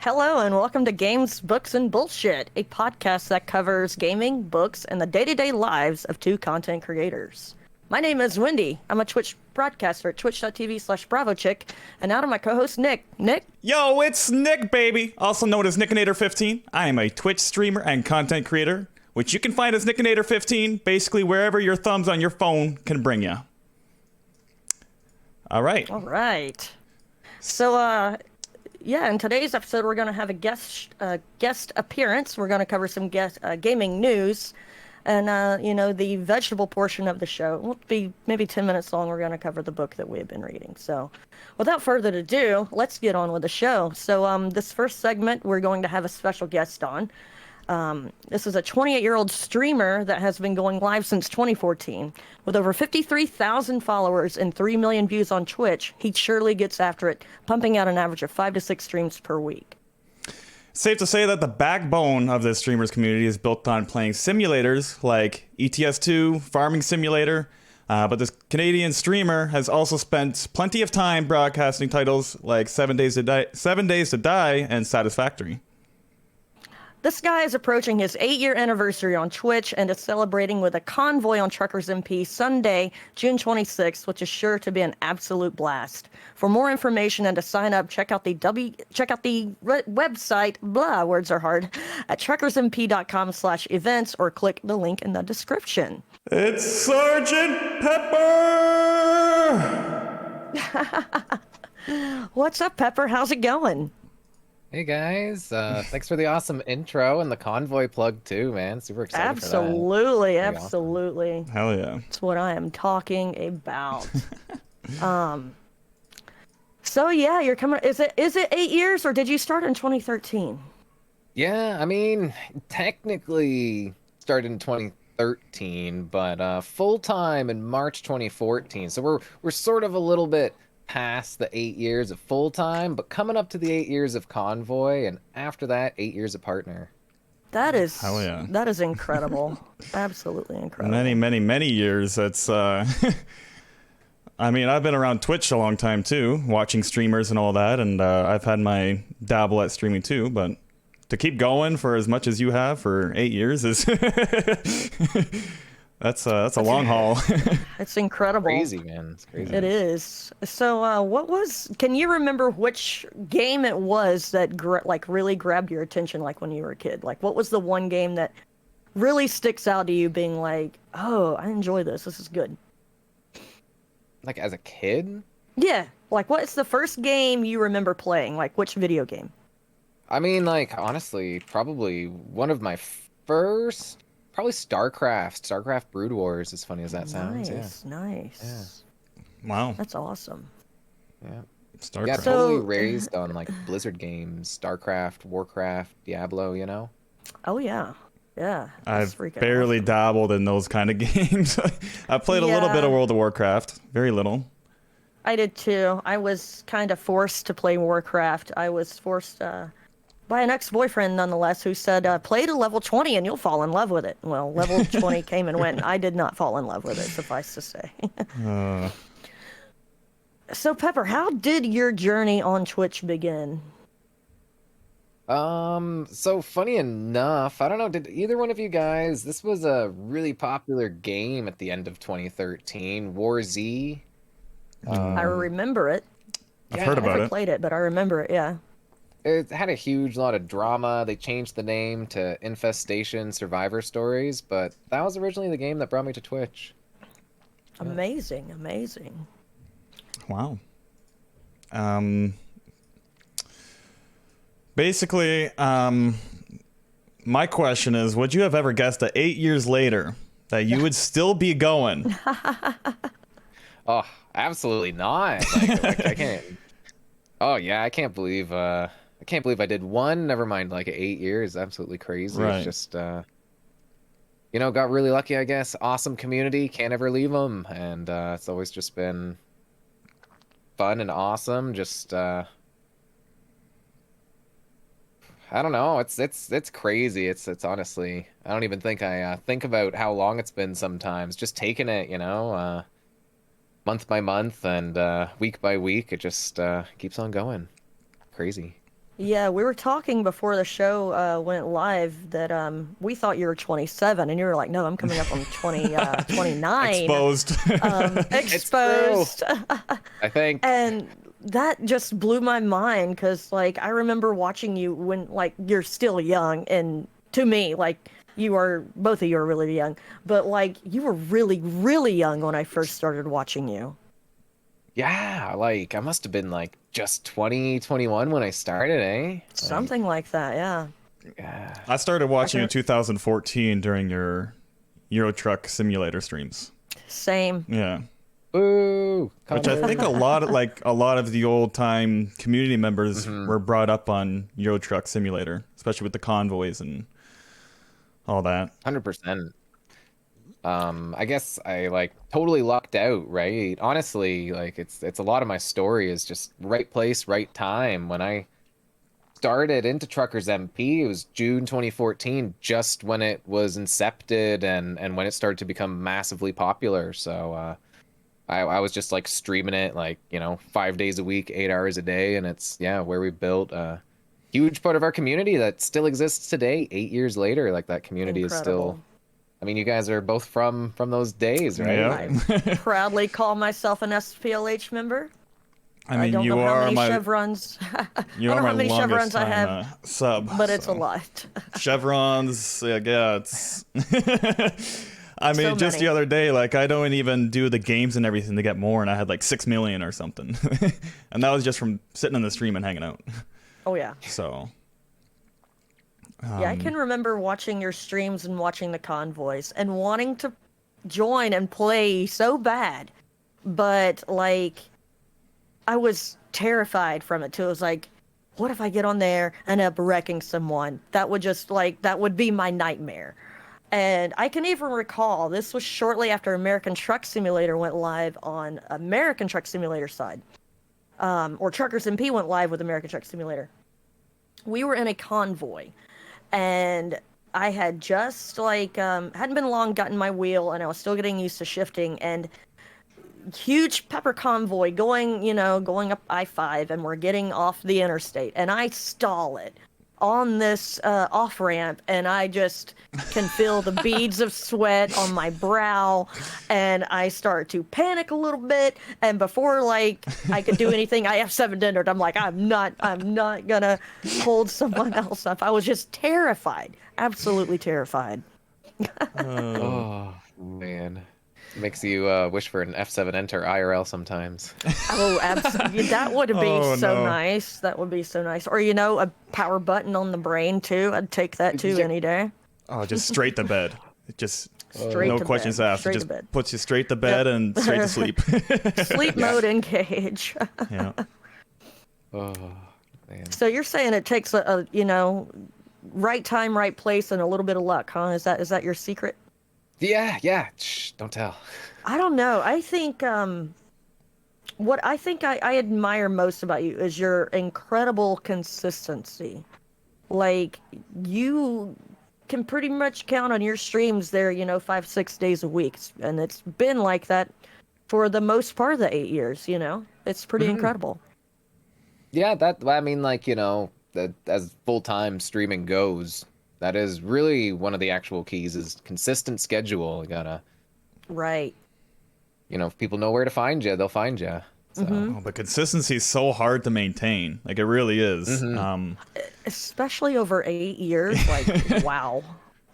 Hello and welcome to Games, Books, and Bullshit, a podcast that covers gaming, books, and the day-to-day lives of two content creators. My name is Wendy. I'm a Twitch broadcaster at twitch.tv/BravoChick, and now to my co-host Nick. Nick? Yo, it's Nick, baby! Also known as Nickinator15. I am a Twitch streamer and content creator, which you can find as Nickinator15, basically wherever your thumbs on your phone can bring you. All right. So, in today's episode, we're going to have a guest appearance. We're going to cover some gaming news. And, the vegetable portion of the show will be maybe 10 minutes long. We're going to cover the book that we've been reading. So without further ado, let's get on with the show. So this first segment, we're going to have a special guest on. This is a 28-year-old streamer that has been going live since 2014. With over 53,000 followers and 3 million views on Twitch, he surely gets after it, pumping out an average of 5 to 6 streams per week. Safe to say that the backbone of this streamers community is built on playing simulators like ETS2, Farming Simulator, but this Canadian streamer has also spent plenty of time broadcasting titles like 7 Days to Die and Satisfactory. This guy is approaching his 8-year anniversary on Twitch and is celebrating with a convoy on Truckers MP Sunday, June 26th, which is sure to be an absolute blast. For more information and to sign up, check out the website, words are hard, at truckersmp.com/events or click the link in the description. It's Sgt Pepper! What's up, Pepper? How's it going? Hey guys, thanks for the awesome intro and the convoy plug too, man. Super excited Absolutely, for that. absolutely. Awesome. Hell yeah. That's what I am talking about. So yeah, you're coming. Is it 8 years or did you start in 2013? Yeah, I mean, technically started in 2013, but full time in March 2014. So we're sort of a little bit past the 8 years of full time, but coming up to the 8 years of convoy, and after that, 8 years of partner. That is Hell yeah. That is incredible. Absolutely incredible. Many years. That's I mean, I've been around Twitch a long time too, watching streamers and all that, and I've had my dabble at streaming too, but to keep going for as much as you have for 8 years is that's a long haul. It's incredible. Crazy, man. It's crazy. It is. So can you remember which game it was that really grabbed your attention, like when you were a kid? Like, what was the one game that really sticks out to you being like, oh, I enjoy this. This is good. Like as a kid? Yeah. Like, what's the first game you remember playing? Like, which video game? I mean, like, honestly, probably one of my first... Probably StarCraft Brood Wars, as funny as that sounds. Nice. Yeah. Wow. That's awesome. Yeah. StarCraft. Yeah, totally raised on, like, Blizzard games. StarCraft, Warcraft, Diablo, you know? Oh, yeah. Yeah. I've barely awesome. dabbled in those kind of games. I played a little bit of World of Warcraft. Very little. I did, too. I was kind of forced to play Warcraft. I was forced... by an ex-boyfriend, nonetheless, who said, play to level 20 and you'll fall in love with it. Well, level 20 came and went, and I did not fall in love with it, suffice to say. So, Pepper, how did your journey on Twitch begin? So funny enough, I don't know, did either one of you guys, this was a really popular game at the end of 2013, War Z. I remember it. I've heard about I never it. played it, but I remember it, yeah. It had a huge lot of drama. They changed the name to Infestation Survivor Stories, but that was originally the game that brought me to Twitch. Amazing. Wow. Basically, my question is, would you have ever guessed that 8 years later that you would still be going? Oh, absolutely not. Like, I can't. Oh yeah, I can't believe I did one. Never mind, like 8 years. Absolutely crazy. Right. It's just got really lucky, I guess. Awesome community. Can't ever leave them, and it's always just been fun and awesome. Just I don't know. It's crazy. It's honestly, I don't even think I think about how long it's been sometimes. Just taking it, month by month and week by week. It just keeps on going. Crazy. Yeah, we were talking before the show went live that we thought you were 27, and you were like, "No, I'm coming up on 29." Exposed. It's true. Exposed. I think. And that just blew my mind because, like, I remember watching you when, like, you're still young, and to me, like, you are both of you are really young, but like, you were really, really young when I first started watching you. Yeah, like I must have been like just 20, 21 when I started, eh? Like, Something like that, yeah. yeah. I started watching Okay. in 2014 during your Euro Truck Simulator streams. Same. Yeah. Ooh, Which I think a lot of the old time community members Mhm. were brought up on Euro Truck Simulator, especially with the convoys and all that. 100%. I guess I like totally lucked out, right? Honestly, like it's a lot of my story is just right place, right time. When I started into Truckers MP, it was June 2014, just when it was incepted and when it started to become massively popular. So I was just like streaming it like, 5 days a week, 8 hours a day, and it's yeah, where we built a huge part of our community that still exists today, 8 years later. Like that community is still. Incredible. I mean, you guys are both from those days, right? Yeah. I proudly call myself an SPLH member. I I mean, don't you know how are many my chevrons. I you don't are know my how many longest chevrons I time have, sub, but it's a so. lot. Chevrons, yeah, it's. I mean, So just many. the other day, like I don't even do the games and everything to get more, and I had like 6 million or something, and that was just from sitting in the stream and hanging out. Oh yeah. So Yeah, I can remember watching your streams and watching the convoys and wanting to join and play so bad, but like I was terrified from it too. It was like, what if I get on there and end up wrecking someone? That would just like that would be my nightmare. And I can even recall this was shortly after American Truck Simulator went live on American Truck Simulator side, or Truckers MP went live with American Truck Simulator. We were in a convoy, and I had just like hadn't been long gotten my wheel, and I was still getting used to shifting, and huge pepper convoy going, going up I-5, and we're getting off the interstate, and I stall it on this off ramp, and I just can feel the beads of sweat on my brow, and I start to panic a little bit, and before like I could do anything, I F7'd entered. I'm like, I'm not gonna hold someone else up. I was just terrified, absolutely terrified. Oh man, makes you wish for an F7 enter IRL sometimes. Oh, absolutely. That would be Oh, so no. nice. That would be so nice. Or, a power button on the brain, too. I'd take that, too, Yeah. any day. oh, just straight to bed. It just Straight no to questions bed. asked. Straight It to just bed. puts you straight to bed and straight to sleep. Sleep mode engage. Yeah. Oh man. So you're saying it takes right time, right place, and a little bit of luck, huh? Is that your secret? Yeah, yeah. Shh, don't tell. I don't know. I think what I think I admire most about you is your incredible consistency. Like, you can pretty much count on your streams there, 5, 6 days a week. And it's been like that for the most part of the 8 years. It's pretty incredible. Yeah, that I mean, like that as full time streaming goes, that is really one of the actual keys is consistent schedule. You gotta, Right. if people know where to find you, they'll find you. So. Oh, but consistency is so hard to maintain. Like it really is. Especially over 8 years. Like, wow.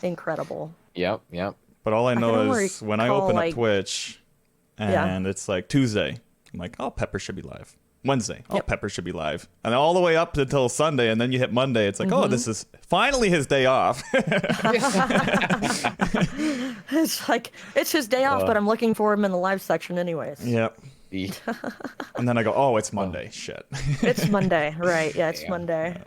Incredible. Yep, yep. But all I can know only is when I recall, open up like- Twitch and it's like Tuesday, I'm like, oh, Pepper should be live. Wednesday, oh, Yep. Pepper should be live. And all the way up until Sunday, and then you hit Monday, it's like, oh, this is finally his day off. It's like, it's his day off, but I'm looking for him in the live section anyways. Yep. E- And then I go, oh, it's Monday. Shit. It's Monday, right? Yeah, it's Damn. Monday.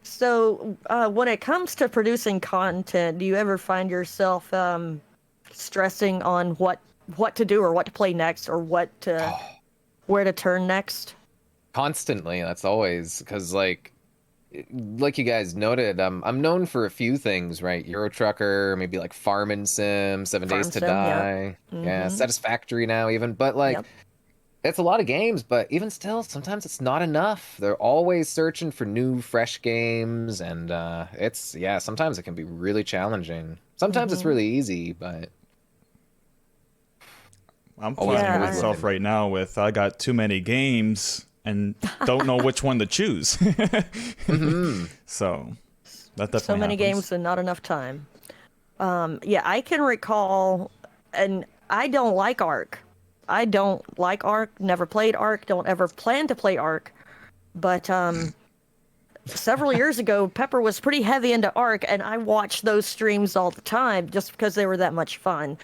So, when it comes to producing content, do you ever find yourself stressing on what to do or what to play next or where to turn next? Constantly. That's always because like you guys noted, I'm known for a few things, right? Euro Trucker, maybe like Farm and Sim, 7 Days to Sim, yep. Die, yeah, Satisfactory now even, but like. Yep. it's a lot of games, but even still, sometimes it's not enough. They're always searching for new, fresh games, and sometimes it can be really challenging. Sometimes it's really easy, but I'm always finding Yeah, myself right now with I got too many games and don't know which one to choose. So that definitely so many happens. games and not enough time. Yeah, I can recall, and I don't like Ark. I don't like Ark. Never played Ark. Don't ever plan to play Ark. But several years ago, Pepper was pretty heavy into Ark, and I watched those streams all the time just because they were that much fun.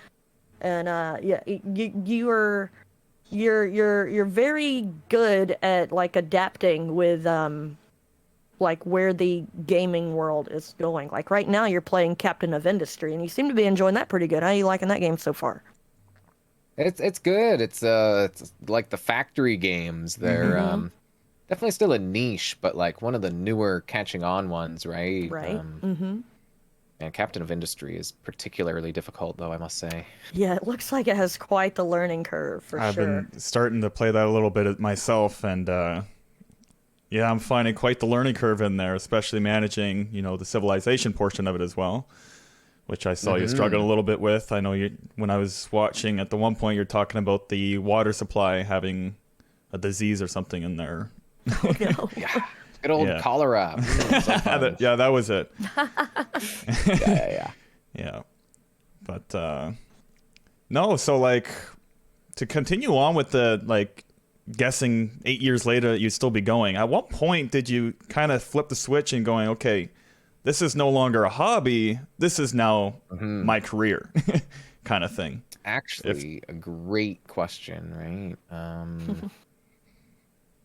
And yeah, you're very good at like adapting with like where the gaming world is going. Like right now, you're playing Captain of Industry, and you seem to be enjoying that pretty good. How are you liking that game so far? it's good. It's like the factory games. They're definitely still a niche, but like one of the newer catching on ones, right? Right. And Captain of Industry is particularly difficult, though, I must say. Yeah, it looks like it has quite the learning curve for I've sure. been starting to play that a little bit myself, and yeah, I'm finding quite the learning curve in there, especially managing, the civilization portion of it as well, which I saw you struggling a little bit with. I know when I was watching at the one point, you're talking about the water supply having a disease or something in there. Oh, no. Yeah. Good old Yeah. cholera. So fun. Yeah, that was it. Yeah. Yeah. But no, so like to continue on with the like guessing 8 years later you'd still be going. At what point did you kind of flip the switch and going, okay, this is no longer a hobby, this is now my career kind of thing? Actually, a great question, right?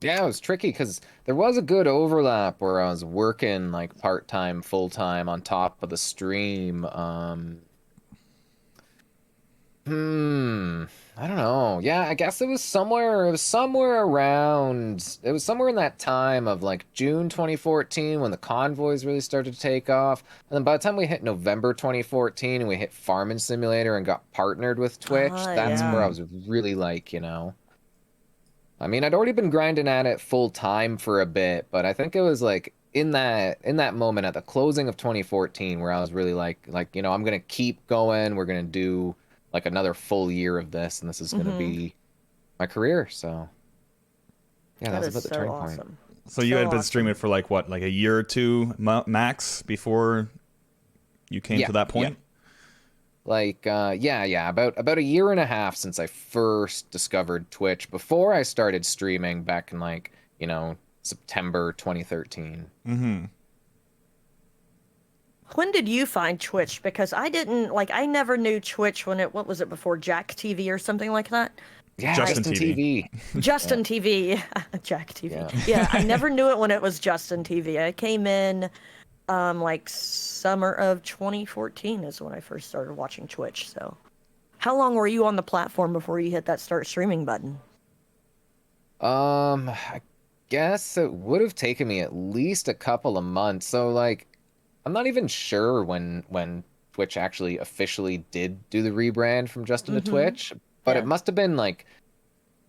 Yeah, it was tricky because there was a good overlap where I was working like part-time, full-time on top of the stream. I don't know. Yeah, I guess it was somewhere in that time of like June 2014 when the convoys really started to take off. And then by the time we hit November 2014 and we hit Farming Simulator and got partnered with Twitch, that's yeah. where I was really like, I mean, I'd already been grinding at it full time for a bit, but I think it was like in that moment at the closing of 2014 where I was really like, I'm gonna keep going. We're gonna do like another full year of this, and this is gonna be my career. So yeah, that was is about the so turning awesome. point. So you So had been awesome. streaming for like what, like a year or two max before you came Yeah, to that point? Like about a year and a half since I first discovered Twitch before I started streaming back in like, September 2013. When did you find Twitch? Because I didn't I never knew Twitch when what was it before Jack TV or something like that? Yeah, Justin Justin TV. TV. Justin TV, Jack TV. Yeah. Yeah, I never knew it when it was Justin TV. I came in like summer of 2014 is when I first started watching Twitch. So, how long were you on the platform before you hit that start streaming button? I guess it would have taken me at least a couple of months. So like I'm not even sure when Twitch actually officially did do the rebrand from Justin to Twitch, but Yeah. it must have been like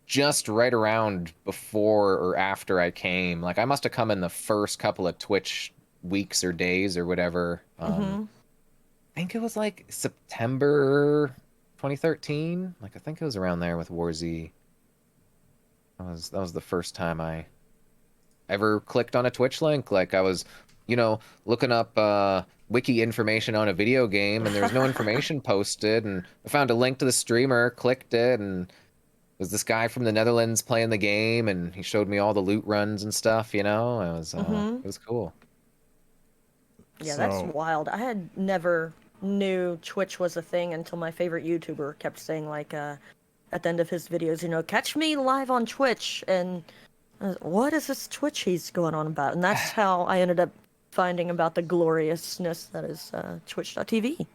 just right around before or after I came. Like I must have come in the first couple of Twitch weeks or days or whatever. I think it was like September 2013. Like I think it was around there with Warzy. That was the first time I ever clicked on a Twitch link. Like I was, looking up wiki information on a video game and there was no information posted, and I found a link to the streamer, clicked it, and it was this guy from the Netherlands playing the game, and he showed me all the loot runs and stuff, It was cool. Yeah, that's So- wild. I had never knew Twitch was a thing until my favorite YouTuber kept saying at the end of his videos, catch me live on Twitch, and I was, what is this Twitch he's going on about? And that's how I ended up finding about the gloriousness that is Twitch.tv.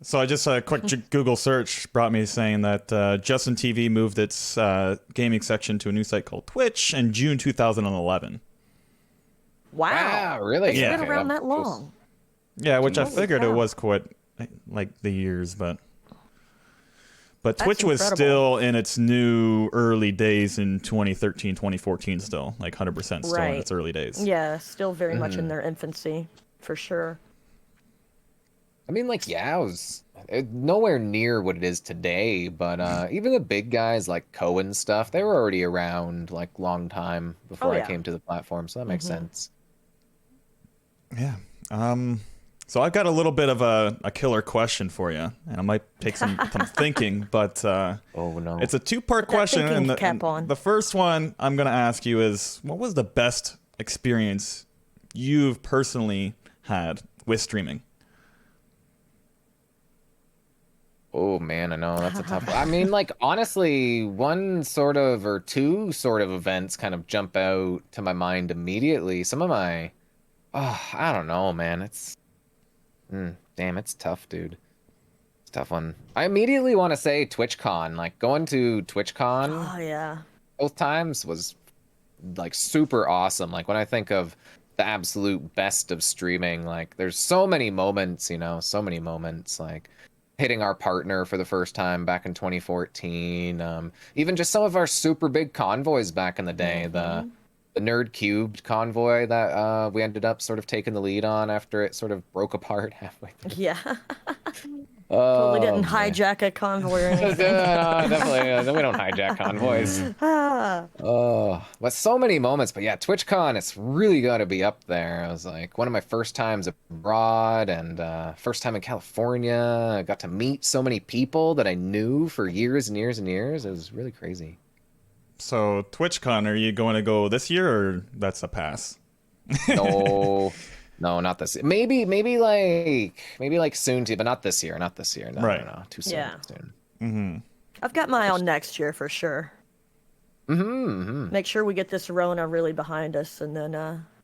So I just a quick Google search brought me saying that Justin TV moved its gaming section to a new site called Twitch in June 2011. Wow. Wow, really? It's Yeah. been around that long. Yeah, which I Holy figured cow. it was quite like the years, but But That's Twitch was incredible. still in its new early days in 2013, 2014 still. Like 100% still in Right. its early days. Yeah, still very much in their infancy, for sure. I mean, like, yeah, it was nowhere near what it is today, but even the big guys like Cohen stuff, they were already around like long time before I yeah. came to the platform, so that makes sense. Yeah. So I've got a little bit of a killer question for you, and I might take some thinking, but Oh no. it's a two-part Put that question. thinking And cap on. the first one I'm going to ask you is, what was the best experience you've personally had with streaming? Oh man, I know that's a tough one. I mean, like honestly, one sort of or two sort of events kind of jump out to my mind immediately. Some of my, I don't know, man. Damn, it's tough, dude. It's a tough one. I immediately want to say TwitchCon. Like going to TwitchCon Oh yeah. both times was like super awesome. Like when I think of the absolute best of streaming, like there's so many moments, so many moments. Like hitting our partner for the first time back in 2014. Even just some of our super big convoys back in the day. The Nerd Cubed convoy that we ended up sort of taking the lead on after it sort of broke apart halfway through. Yeah. Oh, Totally didn't man. hijack a convoy or anything. No, definitely. We don't hijack convoys. Ah. Oh, but so many moments. But yeah, TwitchCon, it's really got to be up there. I was like one of my first times abroad and first time in California. I got to meet so many people that I knew for years and years and years. It was really crazy. So TwitchCon, are you going to go this year, or that's a pass? No, no, not this year. Maybe like soon too, but not this year. Not this year. No, Right. no, too soon. Yeah. Soon. I've got my eye on next year for sure. Make sure we get this Rona really behind us, and then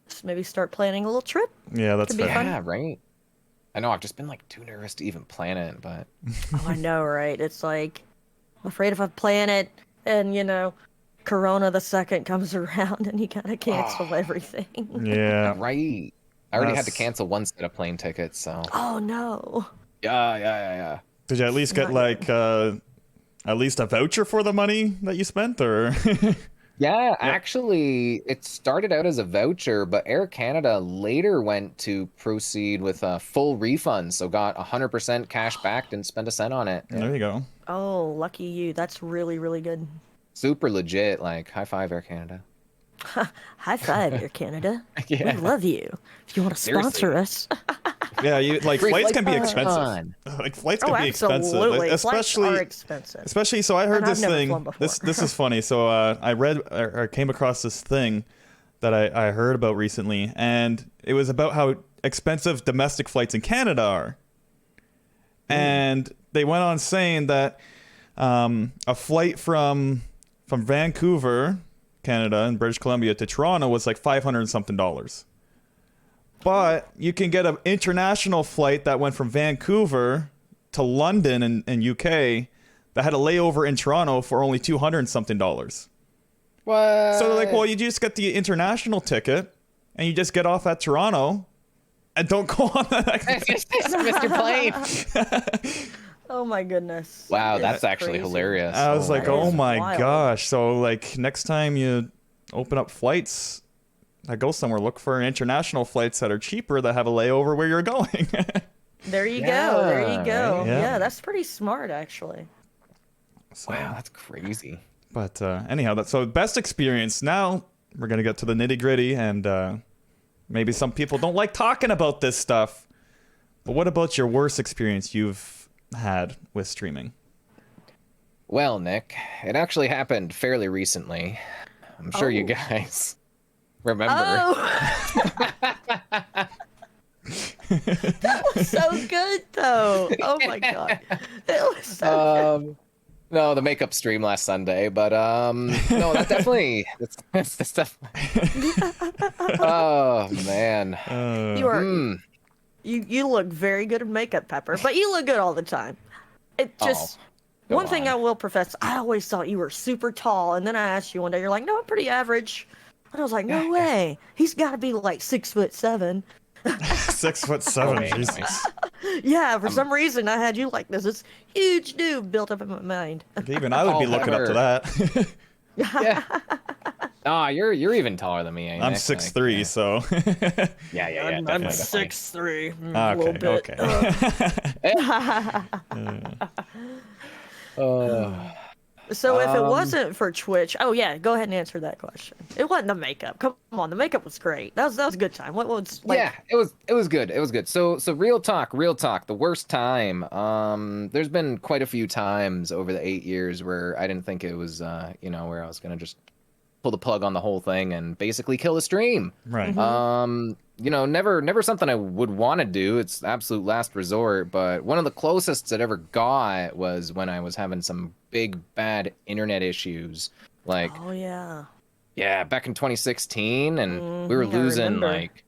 just maybe start planning a little trip. Yeah, that's Could be fair. fun. Yeah, right. I know. I've just been like too nervous to even plan it, but Oh, I know, right? It's like I'm afraid if I plan it, and Corona the second comes around, and you gotta cancel everything. Yeah. right. I already had to That's- cancel one set of plane tickets, so Oh no. yeah. Did you at least get like at least a voucher for the money that you spent, or? Yeah, actually, it started out as a voucher, but Air Canada later went to proceed with a full refund, so got 100% cash back, didn't spend a cent on it. Yeah. There you go. Oh, lucky you. That's really, really good. Super legit, like high five Air Canada. High five, Air Canada. Yeah. We love you. If you want to sponsor us. Yeah, you like Free flights flight can be expensive. fun. Like flights Oh, can be expensive, absolutely. especially Flights are expensive. especially. So I heard And I've this never thing. flown before. This is funny. So I read or came across this thing that I heard about recently, and it was about how expensive domestic flights in Canada are. And they went on saying that a flight from Vancouver, Canada, and British Columbia to Toronto was like $500 and something. But you can get an international flight that went from Vancouver to London in UK that had a layover in Toronto for only $200 and something. What? So they're like, well, you just get the international ticket and you just get off at Toronto and don't go on that. Mr. Plane. Oh my goodness. Wow, It's that's actually crazy. hilarious. I was like, that oh is my wild. gosh. So like next time you open up flights that go somewhere, look for international flights that are cheaper that have a layover where you're going. There you Yeah, go. There you go. right? Yeah. Yeah, that's pretty smart, actually. So, Wow, that's crazy. But anyhow, so best experience. Now we're gonna get to the nitty gritty, and maybe some people don't like talking about this stuff. But what about your worst experience you've had with streaming? Well, Nick, it actually happened fairly recently. I'm sure you guys remember. Oh! That was so good, though. Oh my god. It was so good. No, the makeup stream last Sunday, but no, that definitely that's definitely. Oh man. You are you look very good at makeup, Pepper, but you look good all the time. It just go one thing on. I will profess, I always thought you were super tall, and then I asked you one day, you're like, no, I'm pretty average. And I was like, no way. He's got to be like 6'7". 6'7", Wait, Jesus. wait. Yeah, for some reason I had you like this huge dude built up in my mind. Even I would be Paul looking up to Pepper. that. Yeah. Ah, you're even taller than me. I'm Nick. 6'3", Like, so. yeah, yeah, I'm definitely. 6'3", a little Okay, bit. Oh. So if it wasn't for Twitch, oh yeah, go ahead and answer that question. It wasn't the makeup. Come on, the makeup was great. That was a good time. What was like? Yeah, it was good. It was good. So real talk. The worst time. There's been quite a few times over the 8 years where I didn't think it was where I was gonna just pull the plug on the whole thing and basically kill the stream. right. Never something I would want to do. It's absolute last resort. But one of the closest it ever got was when I was having some big bad internet issues. Like, Oh yeah. yeah, back in 2016, and we were I losing remember. like,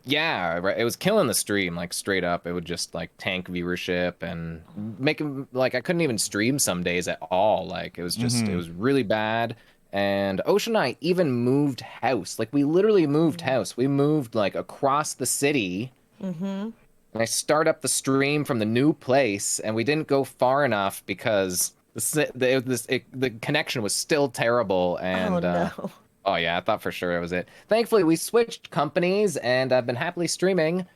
yeah, right. It was killing the stream, like straight up. It would just like tank viewership and make like I couldn't even stream some days at all. Like it was just it was really bad. And Ocean and I even moved house. Like we literally moved house. We moved like across the city. And I start up the stream from the new place, and we didn't go far enough because the connection was still terrible. And Oh no. oh yeah, I thought for sure it was it. Thankfully, we switched companies, and I've been happily streaming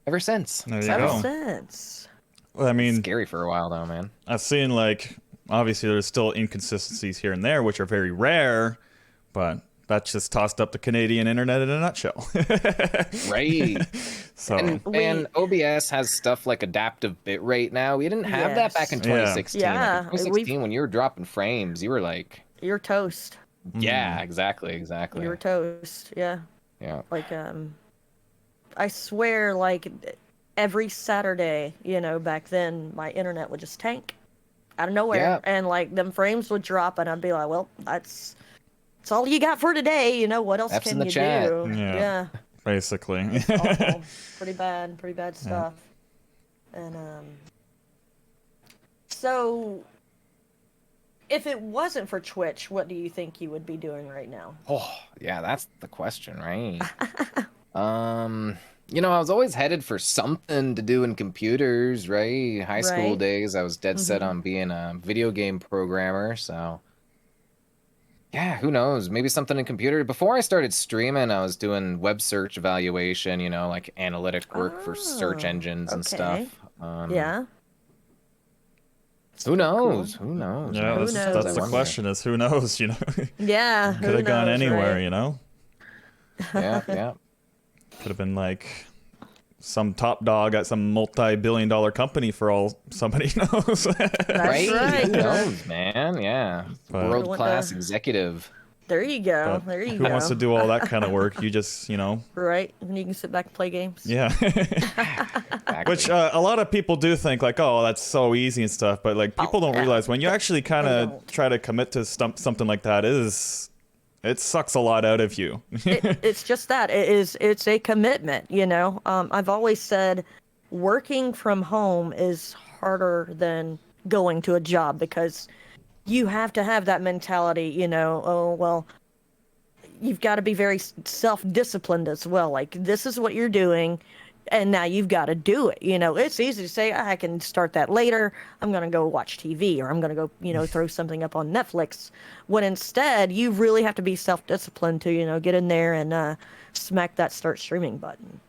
ever since. There you Ever go. since. Well, I mean, Scary for a while though, man. I've seen, like, obviously there's still inconsistencies here and there, which are very rare, but that's just tossed up the Canadian internet in a nutshell. Right. So, And OBS has stuff like adaptive bitrate now. We didn't have that back in Yes. 2016. Yeah, Like, in 2016, when you were dropping frames, you were like, You're toast. yeah, exactly. You were toast. Yeah. Yeah. Like I swear, like every Saturday, back then my internet would just tank out of nowhere, Yeah. and like them frames would drop, and I'd be like, well, that's all you got for today. What else F's in can the you chat. do? Yeah. basically. Awful. Pretty bad stuff. And so if it wasn't for Twitch, what do you think you would be doing right now? Oh, yeah, that's the question, right? I was always headed for something to do in computers, right? High school Right. days, I was dead set on being a video game programmer, so yeah, who knows? Maybe something in computer. Before I started streaming, I was doing web search evaluation, like analytic work for search Oh, engines and okay. stuff. Yeah. Who knows? Who knows? Yeah, man? Who that's, knows? that's the I wonder. question is who knows, Yeah. Could have gone anywhere, Yeah, yeah. Could have been like some top dog at some multi-billion-dollar company for all somebody knows. That's Right? right. Who knows, man? Yeah. But- World-class executive. There you go. But There you who go. wants to do all that kind of work? You just, Right. And you can sit back and play games. yeah. Exactly. Which a lot of people do think like, oh, that's so easy and stuff. But like people don't yeah. realize when you actually kind They of don't. try to commit to something like that, it sucks a lot out of you. It's just that it's a commitment. I've always said working from home is harder than going to a job because you have to have that mentality. Oh well, you've got to be very self-disciplined as well. Like this is what you're doing, and now you've got to do it. It's easy to say I can start that later. I'm gonna go watch TV, or I'm gonna go throw something up on Netflix. When instead you really have to be self-disciplined to get in there and smack that start streaming button.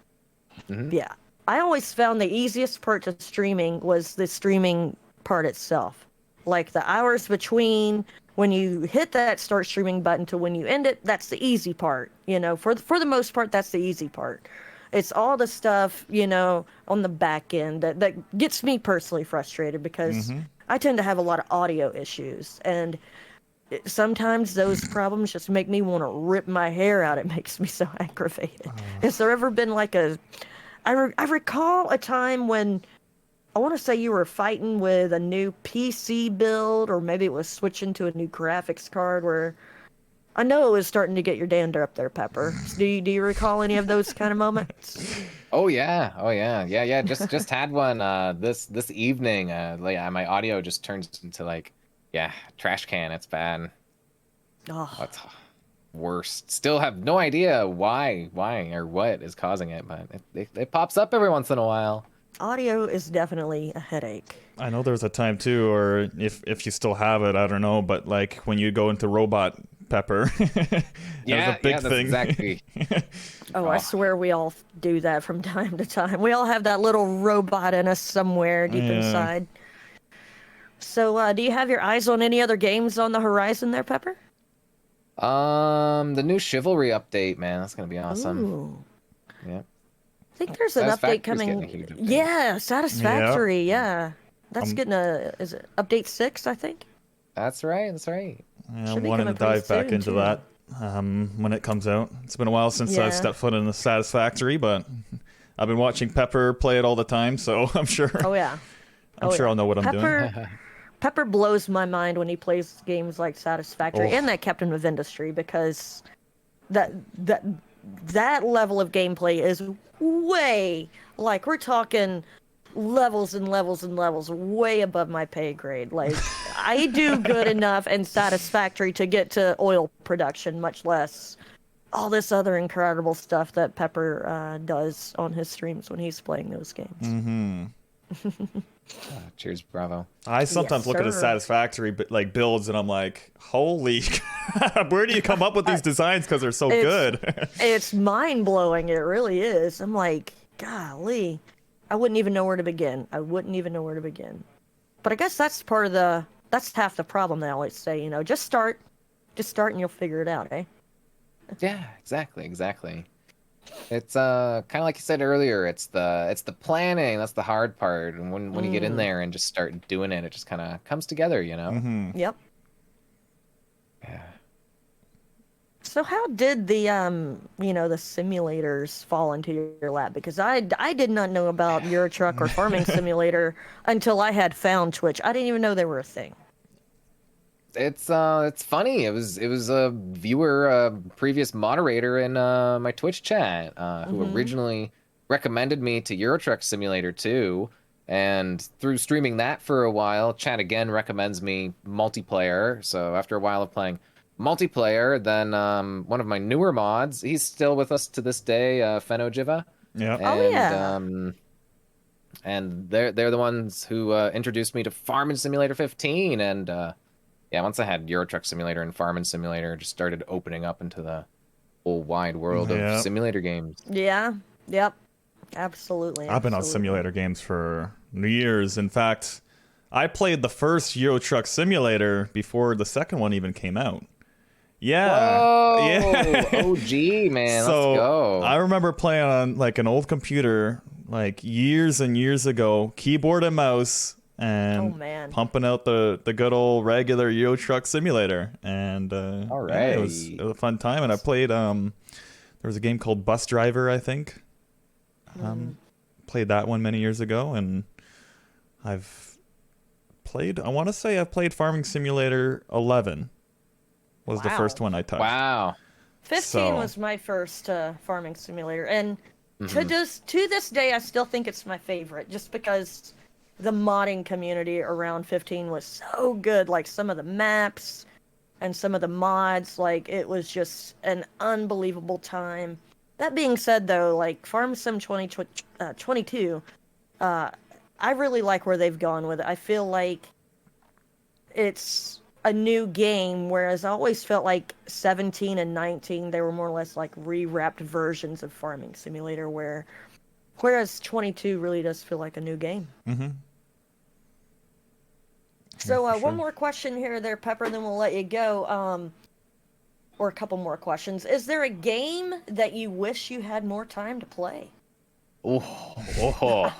Yeah, I always found the easiest part to streaming was the streaming part itself, like the hours between when you hit that start streaming button to when you end it. That's the easy part. For the most part, that's the easy part. It's all the stuff, on the back end that gets me personally frustrated because I tend to have a lot of audio issues. And sometimes those problems just make me want to rip my hair out. It makes me so aggravated. Has there ever been like I recall a time when I want to say you were fighting with a new PC build, or maybe it was switching to a new graphics card where I know it was starting to get your dander up there, Pepper. Do you recall any of those kind of moments? Oh yeah. Just had one this evening. My audio just turns into like trash can. It's bad. Oh, What? worst. Still have no idea why or what is causing it, but it pops up every once in a while. Audio is definitely a headache. I know there's a time too, or if you still have it, I don't know, but like when you go into Robot Pepper, that was a big that's thing. exactly. Oh, I swear we all do that from time to time. We all have that little robot in us somewhere deep Yeah. inside. So, do you have your eyes on any other games on the horizon there, Pepper? The new Chivalry update, man, that's gonna be awesome. Ooh. Yeah. I think there's an update Satisfactory's coming. getting a huge update. Yeah, Satisfactory. Yeah, that's getting a is it update 6? I think. That's right. That's right. Yeah, Should I'm be wanting to coming pretty dive back soon, into too. that when it comes out. It's been a while since Yeah. I've stepped foot in the Satisfactory, but I've been watching Pepper play it all the time, so I'm sure. Oh yeah. I'm Oh, sure yeah. I'll know what I'm doing. Pepper blows my mind when he plays games like Satisfactory Oh. and that Captain of Industry, because that level of gameplay is way, like, we're talking levels and levels and levels way above my pay grade. Like, I do good enough and Satisfactory to get to oil production, much less all this other incredible stuff that Pepper does on his streams when he's playing those games. Mm-hmm. Cheers, bravo. I sometimes look at his sir. Satisfactory like builds, and I'm like, holy, where do you come up with these designs? Because they're so It's- good. It's mind blowing. It really is. I'm like, golly, I wouldn't even know where to begin. But I guess that's that's half the problem. They always say, just start and you'll figure it out, eh? Yeah, exactly. It's kind of like you said earlier. It's the planning that's the hard part, and when you get in there and just start doing it, it just kind of comes together, you know. Mm-hmm. Yep. Yeah. So how did the the simulators fall into your lap? Because I did not know about Euro Truck or Farming Simulator until I had found Twitch. I didn't even know they were a thing. It's funny. It was a viewer, previous moderator in my Twitch chat, who originally recommended me to Euro Truck Simulator 2, and through streaming that for a while, chat again recommends me multiplayer. So after a while of playing multiplayer, then one of my newer mods, he's still with us to this day, Fenojiva. Yeah. And, Oh, yeah. And they're the ones who introduced me to Farming Simulator 15, and yeah, once I had Euro Truck Simulator and Farming Simulator, just started opening up into the whole wide world Yeah. of simulator games. Yeah. Yep. Absolutely. I've been on absolutely. simulator games for years. In fact, I played the first Euro Truck Simulator before the second one even came out. Yeah. Whoa! Yeah. OG, man, So let's go. I remember playing on like an old computer like years and years ago, keyboard and mouse, and Oh, man. pumping out the good old regular Euro Truck Simulator. And All yeah, it right. was a fun time. And I played there was a game called Bus Driver, I think. Played that one many years ago, and I've played, I want to say I've played Farming Simulator 11 was the Wow. first one I touched. Wow. 15 So- was my first Farming Simulator, and to this day, I still think it's my favorite, just because the modding community around 15 was so good. Like, some of the maps and some of the mods, like, it was just an unbelievable time. That being said, though, like, Farm Sim 2022, I really like where they've gone with it. I feel like it's a new game, whereas I always felt like 17 and 19, they were more or less like rewrapped versions of Farming Simulator, whereas 22 really does feel like a new game. Mm-hmm. So for one sure. more question here there, Pepper, then we'll let you go. Or a couple more questions. Is there a game that you wish you had more time to play? Oh, Or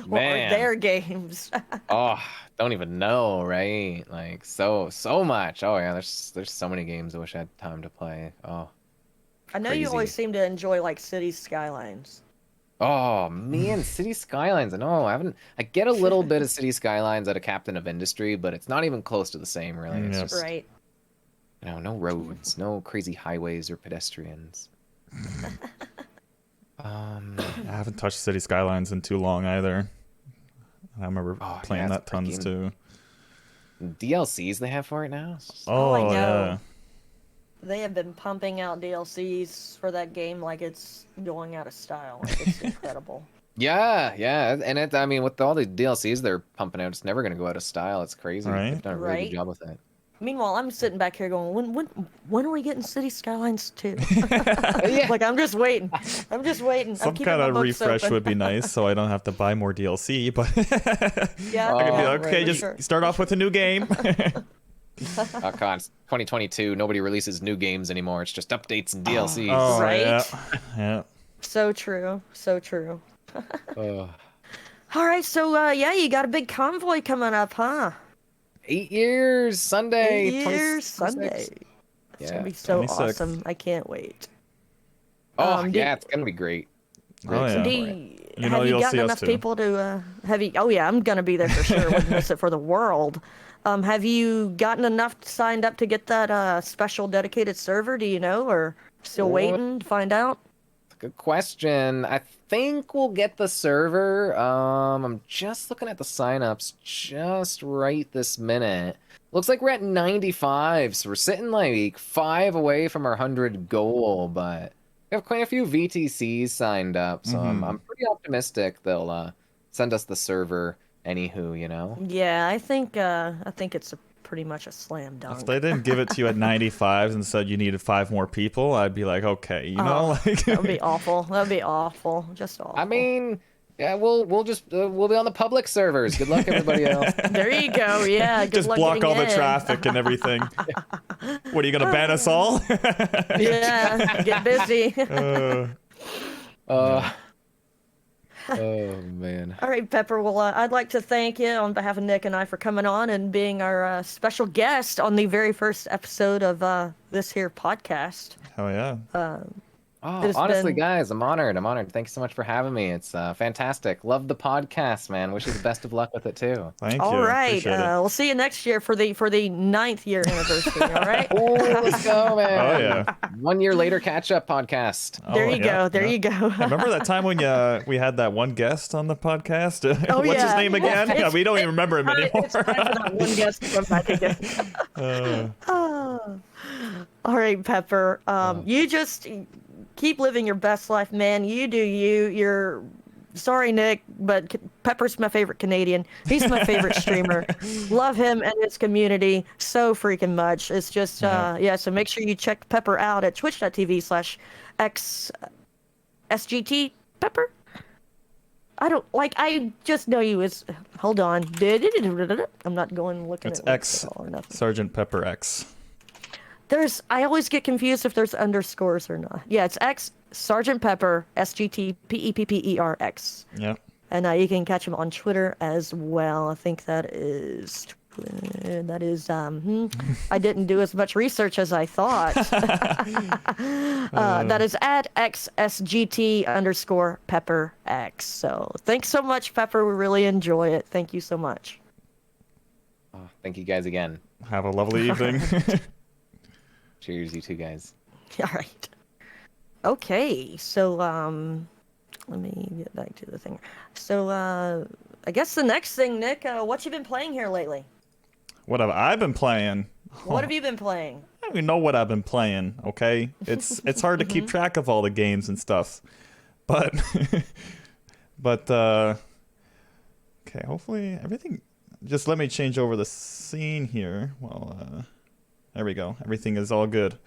man. are there games? Oh, don't even know, right? Like so much. Oh yeah, there's so many games I wish I had time to play. Oh. I know you always Crazy. seem to enjoy like Cities Skylines. Oh man, City Skylines. I get a little bit of City Skylines out of Captain of Industry, but it's not even close to the same, really. It's Yep. just, Right. no roads, no crazy highways or pedestrians. I haven't touched City Skylines in too long either. I remember Oh, playing yeah, that it's a great tons game. too. DLCs they have for it now. It's just- Oh, I know. yeah. they have been pumping out DLCs for that game like it's going out of style. Like, it's incredible. Yeah, and I mean, with all the DLCs they're pumping out, it's never gonna go out of style. It's crazy. Right. They've done a really Right. good job with it. Meanwhile, I'm sitting back here going, when are we getting City Skylines 2? Yeah. Like, I'm just waiting. I'm Some keeping kind my of books refresh open. would be nice, so I don't have to buy more DLC. But Yeah, I could be yeah, like, okay, for just sure. start off with a new game. Oh God, it's 2022. Nobody releases new games anymore. It's just updates and DLCs. Oh, Right? yeah. So true. So true. Ugh. All right, so yeah, you got a big convoy coming up, huh? 8 years Sunday. 8 years 26. Sunday. It's Yeah. gonna be so 26th. awesome. I can't wait. Oh do- yeah, it's gonna be great. Really Oh, yeah. excited Do for it. You know have you you'll gotten see us enough too. people to have you? Oh yeah, I'm gonna be there for sure. Wouldn't miss it for the world. Have you gotten enough signed up to get that special dedicated server? Do you know, or still waiting to find out? Good question. I think we'll get the server. I'm just looking at the signups just right this minute. Looks like we're at 95, so we're sitting like 5 away from our 100 goal, but we have quite a few VTCs signed up, so I'm pretty optimistic they'll send us the server. Anywho, you know. Yeah, I think it's pretty much a slam dunk. If they didn't give it to you at 95 and said you needed 5 more people, I'd be like, okay, you know, like That would be awful. That would be awful. Just awful. I mean, yeah, we'll be on the public servers. Good luck, everybody else. there you go. Yeah, good just luck block getting all the in. traffic and everything. What are you gonna ban us all? Yeah, get busy. Oh man. All right, Pepper. Well, I'd like to thank you on behalf of Nick and I for coming on and being our special guest on the very first episode of this here podcast. Oh yeah. Oh, It's honestly, been- guys, I'm honored. Thank you so much for having me. It's fantastic. Love the podcast, man. Wish you the best of luck with it too. Thank All you. right, Appreciate it. we'll see you next year for the 9th year anniversary. All right. Oh, let's go, man. Oh yeah. 1 year later, catch up podcast. There Oh, you yeah, go. There yeah. you go. Remember that time when we had that one guest on the podcast? Oh, What's his yeah. name again? It's- Yeah, we don't even remember him anymore. It's time for that one guest to come back again. All right, Pepper. You just keep living your best life, man. You do you. You're sorry, Nick, but Pepper's my favorite Canadian. He's my favorite streamer. Love him and his community so freaking much. It's just yeah. So make sure you check Pepper out at twitch.tv/xSgtPepper. I just know you as. Hold on. I'm not going looking It's at X or nothing. Sgt Pepper X. I always get confused if there's underscores or not. Yeah, it's X Sgt Pepper SGTPEPPERX. Yep. And you can catch him on Twitter as well. I think that is I didn't do as much research as I thought. That is at xSGT_PepperX. So thanks so much, Pepper. We really enjoy it. Thank you so much. Oh, thank you guys again. Have a lovely evening. Cheers, you two guys. All right. Okay, so let me get back to the thing. So I guess the next thing, Nick, what you been playing here lately? What have I been playing? What have you been playing? I don't even know what I've been playing, okay? It's hard to keep track of all the games and stuff. But okay, hopefully everything, just let me change over the scene here. Well, there we go. Everything is all good.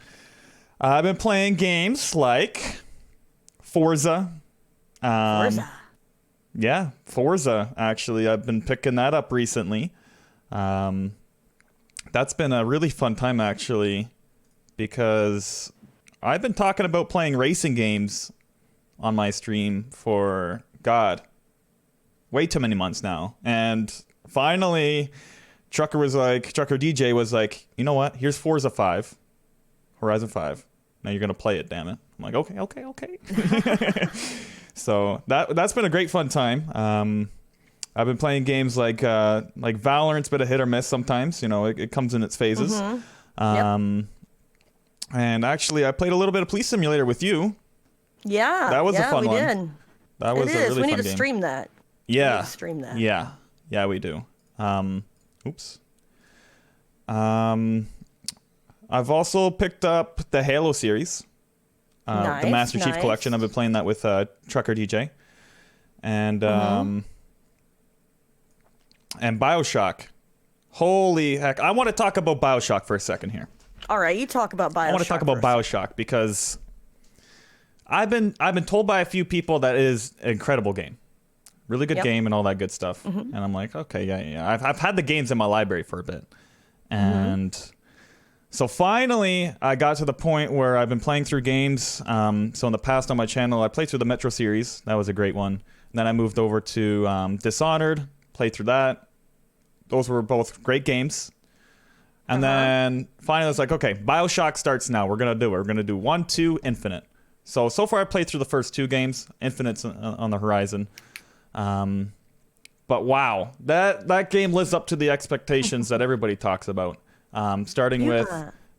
I've been playing games like Forza. Forza. Yeah, Forza, actually. I've been picking that up recently. That's been a really fun time, actually, because I've been talking about playing racing games on my stream for, God, way too many months now. And finally, Trucker DJ was like, you know what? Here's Forza 5, Horizon 5. Now you're going to play it, damn it. I'm like, okay. So that's been a great fun time. I've been playing games like Valorant's been a hit or miss sometimes. You know, it comes in its phases. Mm-hmm. And actually, I played a little bit of Police Simulator with you. Yeah. That was a fun we one. did. That was It a is. really We need fun to game. stream that. Yeah. We need to stream that. Yeah, we do. Oops. I've also picked up the Halo series, the Master Chief Collection. I've been playing that with Trucker DJ, and BioShock. Holy heck! I want to talk about BioShock for a second here. All right, you talk about BioShock. I want to talk about BioShock because I've been told by a few people that it is an incredible game, really good game, and all that good stuff. And I'm like, okay, yeah. I've had the games in my library for a bit, and so finally I got to the point where I've been playing through games. So in the past on my channel, I played through the Metro series. That was a great one. And then I moved over to Dishonored, played through that. Those were both great games. And then finally I was like, okay, BioShock starts now. We're going to do it. We're going to do 1, 2, Infinite. So far I played through the first 2 games. Infinite's on the horizon. But wow, that game lives up to the expectations that everybody talks about. Starting with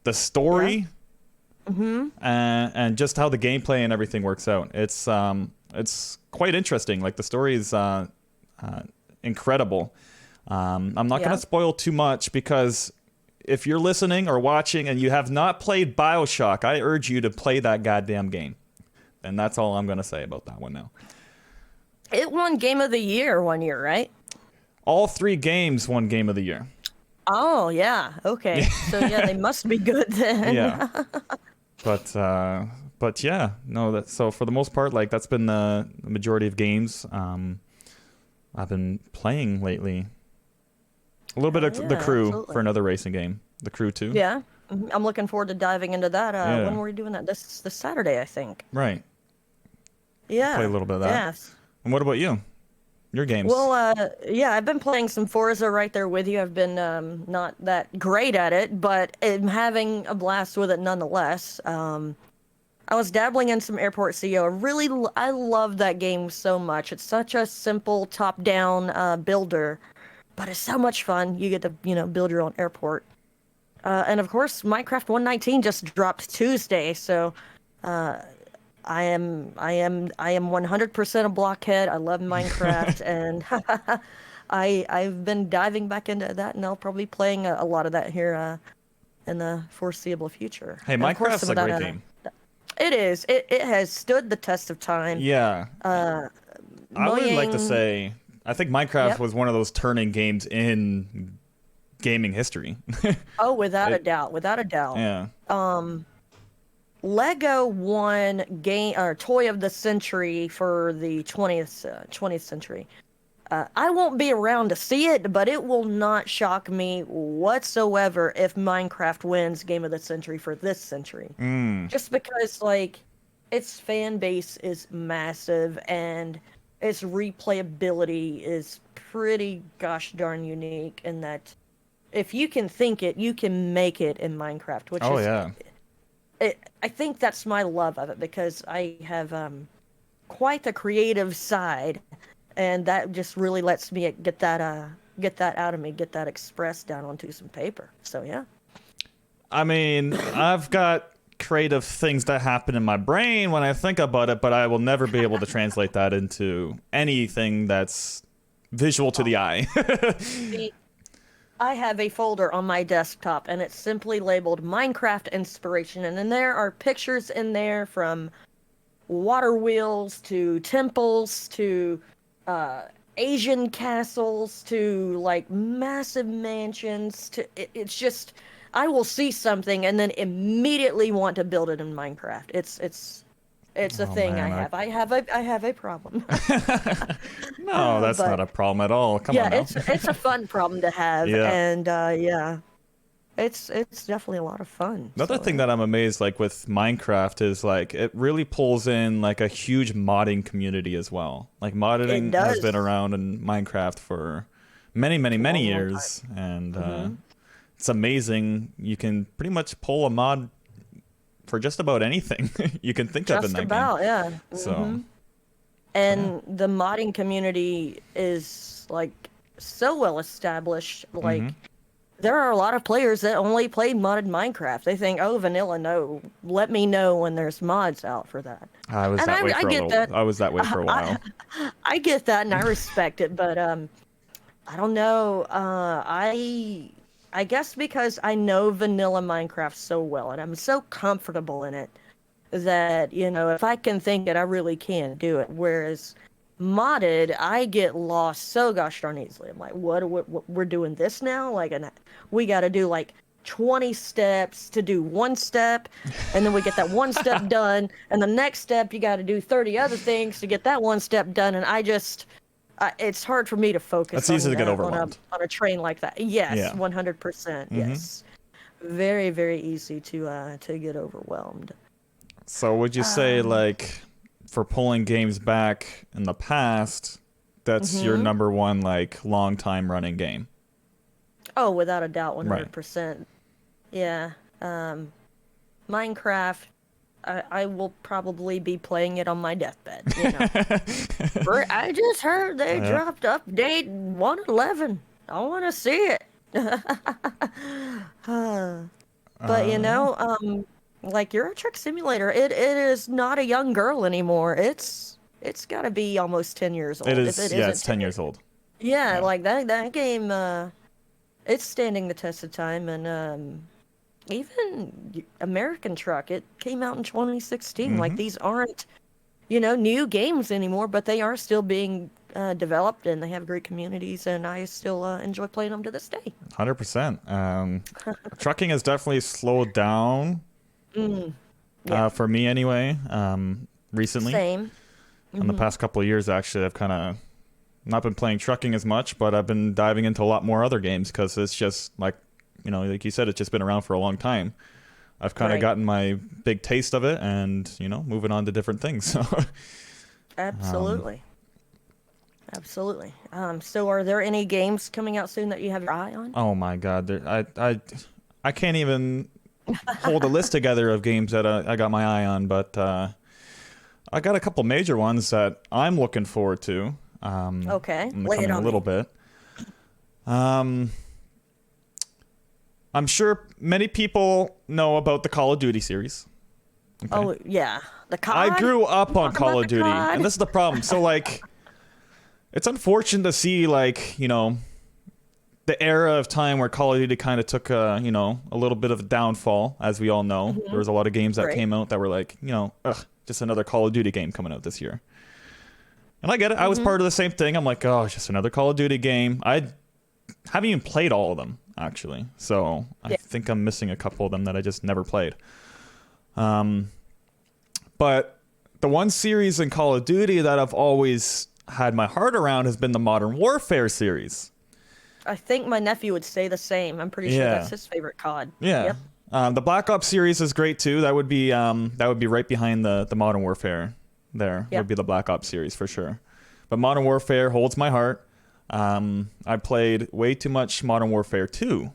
the story and just how the gameplay and everything works out. It's quite interesting. Like, the story is incredible. I'm not going to spoil too much, because if you're listening or watching and you have not played BioShock, I urge you to play that goddamn game. And that's all I'm going to say about that one now. It won Game of the Year one year, right? All 3 games won Game of the Year. Oh, yeah. Okay. So, yeah, they must be good then. Yeah. But yeah, no, so for the most part, like, that's been the majority of games I've been playing lately. A little bit of The Crew, absolutely. for another racing game. The Crew 2. Yeah. I'm looking forward to diving into that. When were we doing that? This Saturday, I think. Right. Yeah. Play a little bit of that. Yes. And what about you? Your games? Well, yeah, I've been playing some Forza right there with you. I've been not that great at it, but I'm having a blast with it nonetheless. I was dabbling in some Airport CEO. I love that game so much. It's such a simple top-down builder, but it's so much fun. You get to, build your own airport. And of course, Minecraft 119 just dropped Tuesday, so I am 100% a blockhead. I love Minecraft, and I've been diving back into that, and I'll probably be playing a lot of that here in the foreseeable future. Hey, Minecraft's a great game. It is. It has stood the test of time. Yeah. I would like to say, I think Minecraft was one of those turning games in gaming history. Oh, without a doubt. Without a doubt. Yeah. Lego won Toy of the Century for the 20th century. I won't be around to see it, but it will not shock me whatsoever if Minecraft wins Game of the Century for this century. Just because, like, its fan base is massive and its replayability is pretty gosh darn unique, in that if you can think it, you can make it in Minecraft, which I think that's my love of it, because I have quite the creative side, and that just really lets me get that out of me, get that expressed down onto some paper. So yeah. I mean, I've got creative things that happen in my brain when I think about it, but I will never be able to translate that into anything that's visual to the eye. I have a folder on my desktop, and it's simply labeled Minecraft Inspiration, and then there are pictures in there from water wheels to temples to Asian castles to, like, massive mansions. It's just, I will see something and then immediately want to build it in Minecraft. It's a thing, man, I have a problem. No, that's not a problem at all. Come on now. it's a fun problem to have, and it's definitely a lot of fun. Another thing that I'm amazed, like, with Minecraft is, like, it really pulls in, like, a huge modding community as well. Like, modding has been around in Minecraft for many years, and it's amazing. You can pretty much pull a mod for just about anything you can think of in that game. Yeah. So, and the modding community is, like, so well established. Like, there are a lot of players that only played modded Minecraft. They think, oh, vanilla, no. Let me know when there's mods out for that. I was that way for a while. I get that, and I respect it, but I don't know. I guess because I know vanilla Minecraft so well and I'm so comfortable in it that, if I can think it, I really can do it. Whereas modded, I get lost so gosh darn easily. I'm like, what we're doing this now? Like, and we got to do like 20 steps to do one step, and then we get that one step done, and the next step you got to do 30 other things to get that one step done, and it's hard for me to focus. It's easy to get overwhelmed on a train like that. Yes, Yeah. 100%. Yes, very very easy to get overwhelmed. So would you say, like, for pulling games back in the past, that's your number one, like, long time running game? Oh, without a doubt, 100%. Yeah. Minecraft, I will probably be playing it on my deathbed. I just heard they dropped update 111. I want to see it. But like Euro Truck Simulator, it is not a young girl anymore. It's got to be almost 10 years old. It is. If It's 10 years old. Yeah, like that game. It's standing the test of time, and even American Truck, it came out in 2016. Like, these aren't, new games anymore, but they are still being developed, and they have great communities, and I still enjoy playing them to this day. 100%. Trucking has definitely slowed down, for me anyway, recently. Same. In the past couple of years, actually, I've kind of not been playing trucking as much, but I've been diving into a lot more other games because it's just like you said, it's just been around for a long time. I've kind of gotten my big taste of it, and moving on to different things. So Absolutely. Absolutely. So are there any games coming out soon that you have your eye on? oh my God, I can't even hold a list together of games that I got my eye on, but I got a couple major ones that I'm looking forward to. Okay, in the lay it coming on a little me. bit. I'm sure many people know about the Call of Duty series. Okay. Oh yeah, the COD. I grew up on Talk Call about of the Duty, COD. and this is the problem. So, like, it's unfortunate to see, like, the era of time where Call of Duty kind of took a little bit of a downfall, as we all know. There was a lot of games that Right. came out that were like, just another Call of Duty game coming out this year. And I get it. I was part of the same thing. I'm like, oh, it's just another Call of Duty game. I haven't even played all of them, actually. So I think I'm missing a couple of them that I just never played. But the one series in Call of Duty that I've always had my heart around has been the Modern Warfare series. I think my nephew would say the same. I'm pretty sure that's his favorite COD. Yeah. Yep. The Black Ops series is great too. That would be right behind the Modern Warfare. There would be the Black Ops series for sure. But Modern Warfare holds my heart. I played way too much Modern Warfare 2.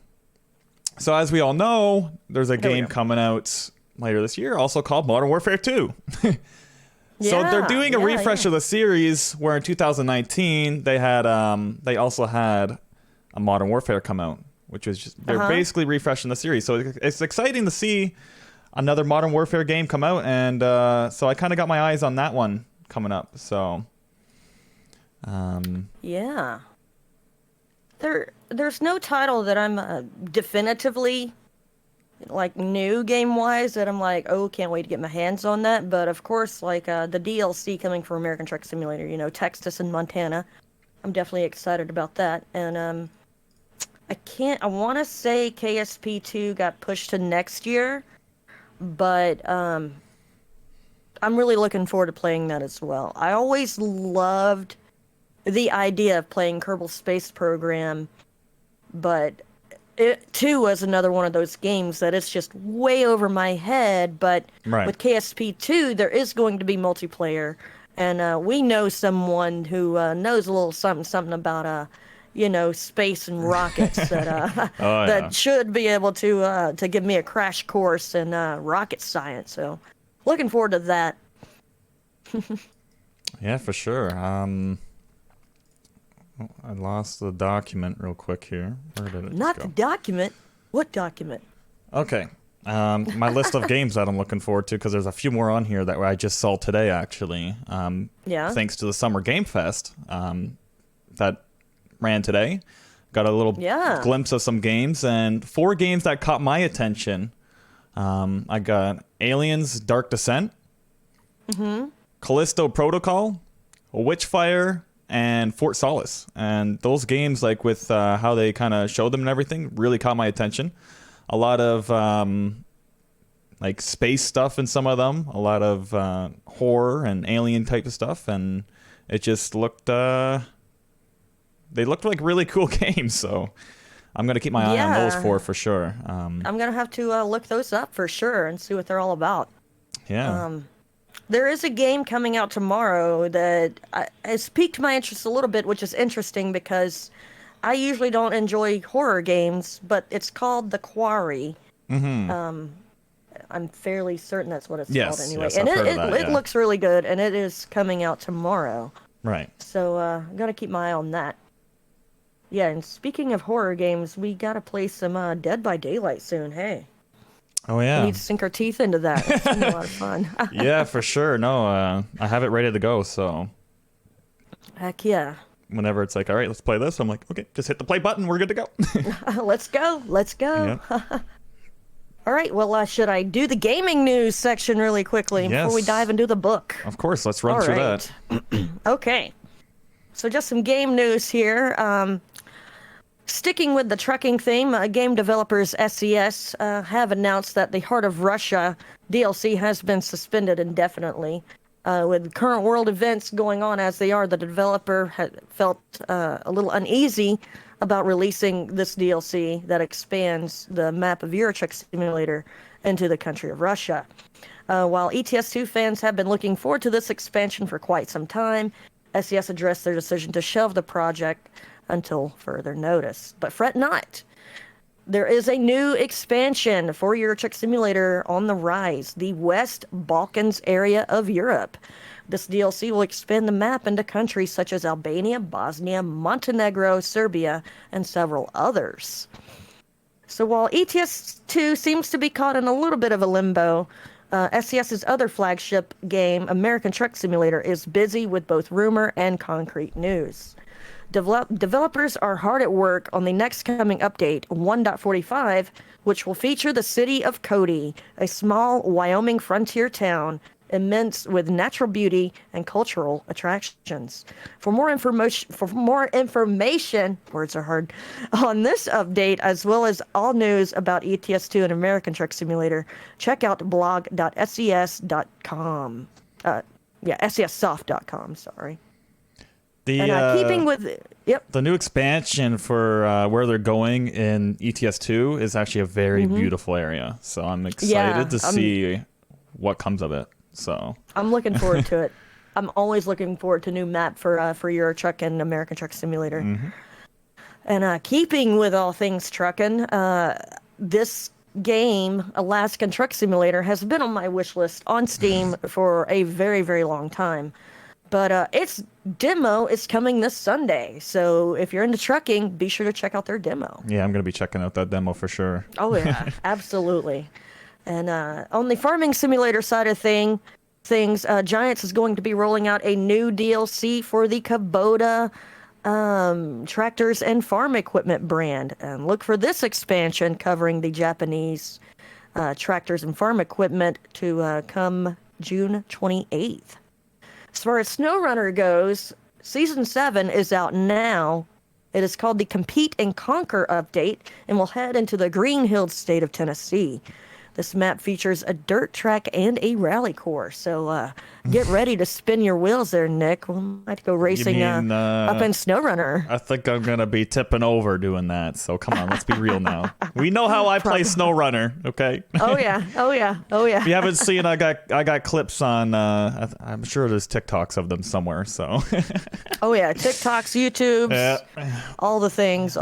So as we all know, there's a game coming out later this year also called Modern Warfare 2. So they're doing a refresh of the series where in 2019 they also had a Modern Warfare come out, which was just they're basically refreshing the series. So it's exciting to see another Modern Warfare game come out, and so I kind of got my eyes on that one coming up. So Yeah. There's no title that I'm definitively like new game wise that I'm like, oh, can't wait to get my hands on that. But of course, like the DLC coming for American Truck Simulator, Texas and Montana, I'm definitely excited about that. And I want to say KSP2 got pushed to next year, but I'm really looking forward to playing that as well. I always loved the idea of playing Kerbal Space Program, but it too was another one of those games that it's just way over my head. But with KSP2, there is going to be multiplayer, and we know someone who knows a little something about space and rockets that should be able to give me a crash course in rocket science. So, looking forward to that. yeah, for sure. I lost the document real quick here. Where did it Not go? the document. What document? Okay. My list of games that I'm looking forward to, because there's a few more on here that I just saw today, actually. Thanks to the Summer Game Fest that ran today. got a little Yeah. glimpse of some games, and 4 games that caught my attention. I got Aliens Dark Descent, Callisto Protocol, Witchfire, and Fort Solace. And those games, like with how they kind of showed them and everything, really caught my attention. A lot of like space stuff in some of them, a lot of horror and alien type of stuff, and it just looked they looked like really cool games. So I'm gonna keep my eye on those 4 for sure. I'm gonna have to look those up for sure and see what they're all about. Yeah. There is a game coming out tomorrow that has piqued my interest a little bit, which is interesting because I usually don't enjoy horror games, but it's called The Quarry. I'm fairly certain that's what it's called anyway. Yes, And I've heard of that, it looks really good, and it is coming out tomorrow. Right. So I'm going to keep my eye on that. Yeah, and speaking of horror games, we got to play some Dead by Daylight soon. Hey. Oh We yeah. need to sink our teeth into that. It's gonna be a lot of fun. Yeah, for sure. No, I have it ready to go. So Heck yeah. whenever it's like, all right, let's play this, I'm like, okay, just hit the play button. We're good to go. Let's go. Let's go. Yep. All right. Well, should I do the gaming news section really quickly before we Yes. dive into the book? Of course, let's run All through right. that. Okay. So just some game news here. Sticking with the trucking theme, game developers SCS have announced that the Heart of Russia DLC has been suspended indefinitely. With current world events going on as they are, the developer had felt a little uneasy about releasing this DLC that expands the map of Euro Truck Simulator into the country of Russia. While ETS2 fans have been looking forward to this expansion for quite some time, SCS addressed their decision to shelve the project until further notice. But fret not. There is a new expansion for Euro Truck Simulator on the rise, the West Balkans area of Europe. This DLC will expand the map into countries such as Albania, Bosnia, Montenegro, Serbia, and several others. So while ETS2 seems to be caught in a little bit of a limbo, SCS's other flagship game, American Truck Simulator, is busy with both rumor and concrete news. Developers are hard at work on the next coming update, 1.45, which will feature the city of Cody, a small Wyoming frontier town, immense with natural beauty and cultural attractions. For more information, words are hard, on this update, as well as all news about ETS2 and American Truck Simulator, check out blog.scs.com. SCSsoft.com, sorry. Keeping with the new expansion for where they're going in ETS2 is actually a very beautiful area. So I'm excited to see what comes of it. So I'm looking forward to it. I'm always looking forward to new map for Euro Truck and American Truck Simulator. And keeping with all things trucking, this game, Alaskan Truck Simulator, has been on my wish list on Steam for a very, very long time. But its demo is coming this Sunday. So if you're into trucking, be sure to check out their demo. yeah, I'm gonna be checking out that demo for sure. Oh, yeah, absolutely. And on the farming simulator side of things, Giants is going to be rolling out a new DLC for the Kubota tractors and farm equipment brand. And look for this expansion covering the Japanese tractors and farm equipment to come June 28th. As far as SnowRunner goes, Season 7 is out now. It is called the Compete and Conquer update and will head into the Green Hills state of Tennessee. This map features a dirt track and a rally course, so get ready to spin your wheels there, Nick. We might go racing up in SnowRunner. I think I'm gonna be tipping over doing that. So come on, let's be real now. We know how I play SnowRunner, okay? Oh yeah. If you haven't seen, I got clips on. I'm sure there's TikToks of them somewhere. So. Oh yeah, TikToks, YouTubes, all the things.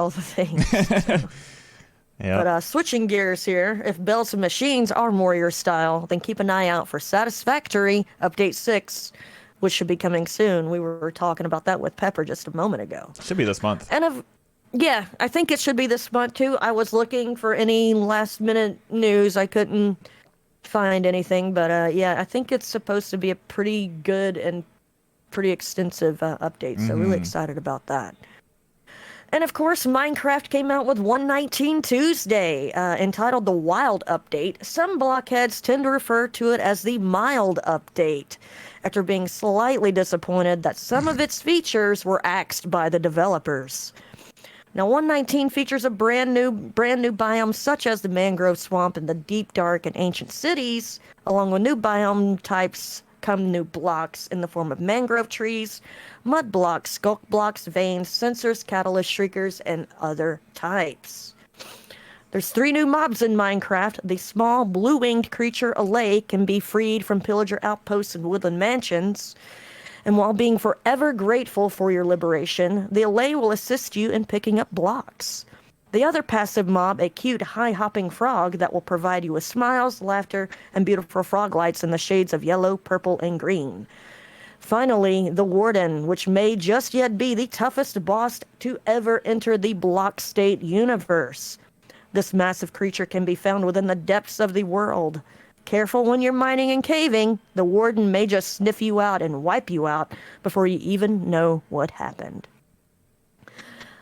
Yeah. But switching gears here, if bells and machines are more your style, then keep an eye out for Satisfactory Update 6, which should be coming soon. We were talking about that with Pepper just a moment ago. Should be this month. And yeah, I think it should be this month too. I was looking for any last minute news. I couldn't find anything, but yeah, I think it's supposed to be a pretty good and pretty extensive update. So really excited about that. And of course, Minecraft came out with 119 Tuesday, entitled the Wild Update. Some blockheads tend to refer to it as the Mild Update, after being slightly disappointed that some of its features were axed by the developers. Now, 119 features a brand new biomes such as the mangrove swamp and the deep, dark, and ancient cities. Along with new biome types come new blocks in the form of mangrove trees, mud blocks, skulk blocks, veins, sensors, catalyst, shriekers, and other types. There's 3 new mobs in Minecraft. The small blue-winged creature Allay can be freed from pillager outposts and woodland mansions. And while being forever grateful for your liberation, the Allay will assist you in picking up blocks. The other passive mob, a cute high-hopping frog that will provide you with smiles, laughter, and beautiful frog lights in the shades of yellow, purple, and green. Finally, the Warden, which may just yet be the toughest boss to ever enter the Block State universe. This massive creature can be found within the depths of the world. Careful when you're mining and caving. The Warden may just sniff you out and wipe you out before you even know what happened.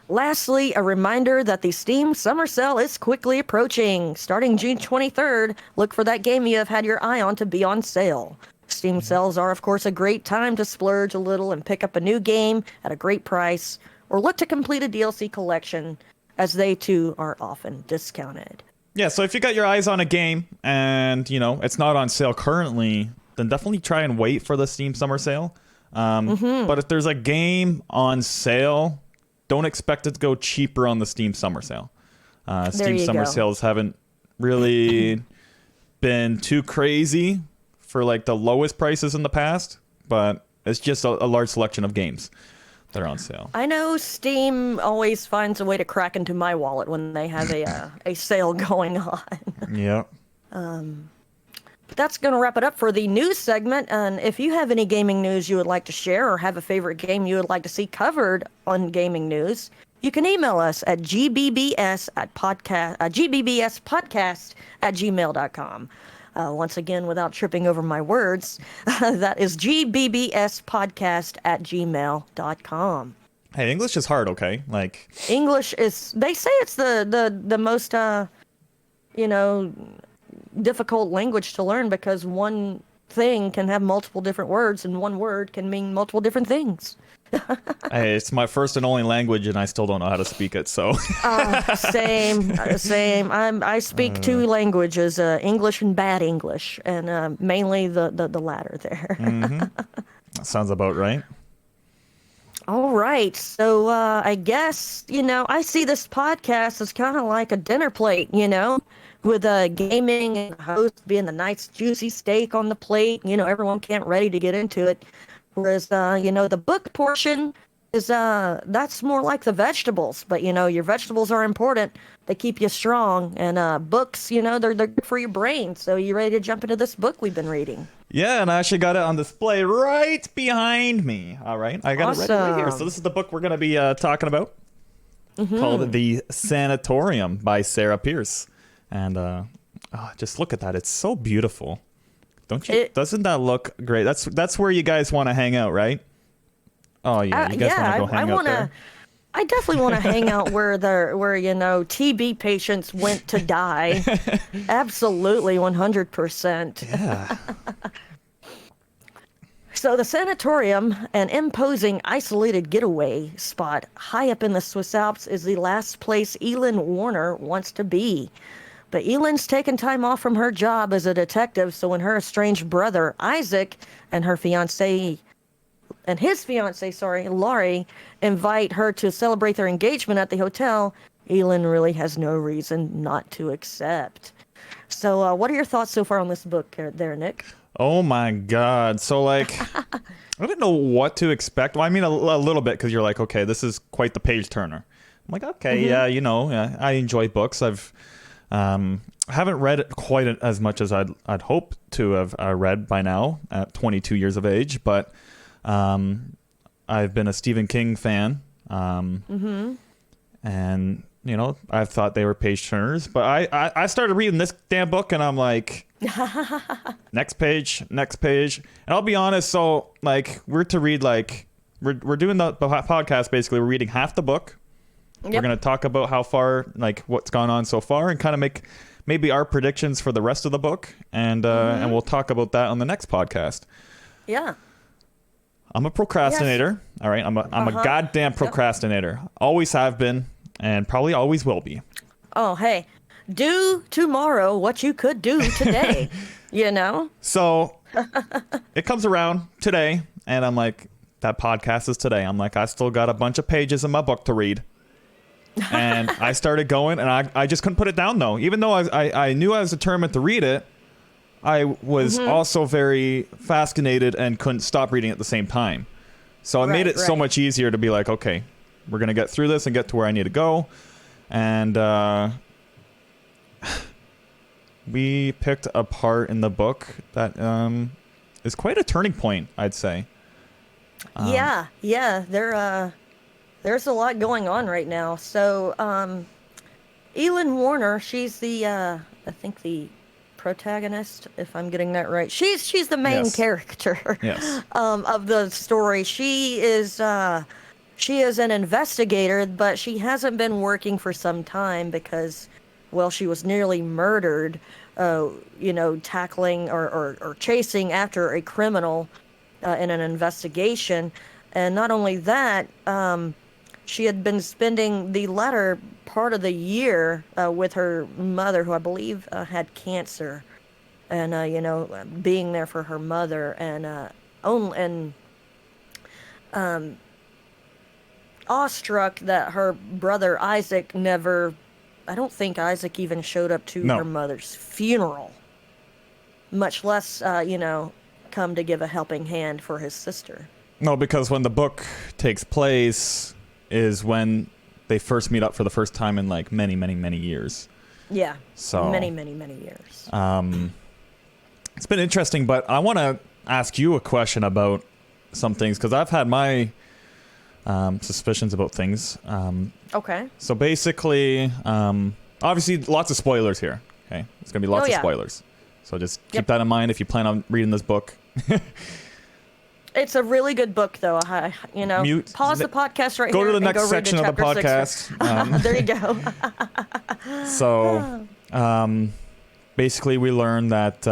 Lastly, a reminder that the Steam Summer Sale is quickly approaching. Starting June 23rd, look for that game you have had your eye on to be on sale. Steam sales are, of course, a great time to splurge a little and pick up a new game at a great price, or look to complete a DLC collection, as they too are often discounted. Yeah, so if you got your eyes on a game and, it's not on sale currently, then definitely try and wait for the Steam Summer Sale. But if there's a game on sale, don't expect it to go cheaper on the Steam Summer Sale. Steam Summer Sales haven't really been too crazy for like the lowest prices in the past, but it's just a large selection of games that are on sale. I know Steam always finds a way to crack into my wallet when they have a sale going on. Yeah. But that's going to wrap it up for the news segment. And if you have any gaming news you would like to share or have a favorite game you would like to see covered on gaming news, you can email us at gbbspodcast@gmail.com. Once again, without tripping over my words, that is gbbspodcast@gmail.com. Hey, English is hard, okay? Like English is, they say it's the most, difficult language to learn because one thing can have multiple different words and one word can mean multiple different things. Hey, it's my first and only language and I still don't know how to speak it, so. Same. I speak 2 languages, English and bad English, and mainly the latter there. That sounds about right. All right, so I guess, I see this podcast as kind of like a dinner plate, with gaming and the host being the nice juicy steak on the plate. Everyone can't ready to get into it. Whereas, the book portion is, that's more like the vegetables. But, your vegetables are important. They keep you strong. And books, they're good for your brain. So you ready to jump into this book we've been reading? Yeah, and I actually got it on display right behind me. All right, I got it ready right here. So this is the book we're going to be talking about, called The Sanitorium by Sarah Pierce. And just look at that. It's so beautiful. Don't you? Doesn't that look great? That's where you guys want to hang out, right? Oh, yeah. You guys want to go hang out there? I definitely want to hang out where TB patients went to die. Absolutely, 100%. Yeah. So the Sanitorium, an imposing, isolated getaway spot high up in the Swiss Alps, is the last place Elin Warner wants to be. But Elin's taken time off from her job as a detective, so when her estranged brother, Isaac, and his fiancée, Laurie, invite her to celebrate their engagement at the hotel, Elin really has no reason not to accept. So what are your thoughts so far on this book there, Nick? Oh my God. So I didn't know what to expect. Well, I mean, a little bit, because you're like, okay, this is quite the page turner. I'm like, okay, yeah, I enjoy books. Haven't read it quite as much as I'd hope to have read by now at 22 years of age, but I've been a Stephen King fan, and I've thought they were page turners. But I started reading this damn book, and I'm like, next page, and I'll be honest. So we're to read we're doing the podcast basically. We're reading half the book, We're Yep. going to talk about how far, like what's gone on so far, and kind of make maybe our predictions for the rest of the book, and we'll talk about that on the next podcast. Yeah. I'm a procrastinator. All right, I'm a goddamn procrastinator. Always have been, and probably always will be. Oh, hey, do tomorrow what you could do today. You know? So it comes around today, and I'm like, that podcast is today. I'm like, I still got a bunch of pages in my book to read. And I started going, and I just couldn't put it down, though. Even though I knew I was determined to read it, I was also very fascinated and couldn't stop reading at the same time. So it made it so much easier to be like, okay, we're going to get through this and get to where I need to go. And we picked a part in the book that is quite a turning point, I'd say. Yeah. There's a lot going on right now. So, Elin Warner, she's the, I think the protagonist, if I'm getting that right. She's the main character of the story. She is an investigator, but she hasn't been working for some time because, well, she was nearly murdered, tackling or chasing after a criminal in an investigation. And not only that, she had been spending the latter part of the year with her mother, who I believe had cancer, and being there for her mother, and awestruck that her brother Isaac never. I don't think Isaac even showed up to her mother's funeral, much less come to give a helping hand for his sister. No, because when the book takes place is when they first meet up for the first time in like many, many, many years. Yeah. So many, many, many years. It's been interesting, but I want to ask you a question about some things because I've had my suspicions about things. Okay. So basically, obviously, lots of spoilers here. Okay, there's gonna be lots of spoilers. So just keep that in mind if you plan on reading this book. It's a really good book, though. Pause the podcast right here. Go to the and next go read section of the podcast. There you go. So, basically, we learned that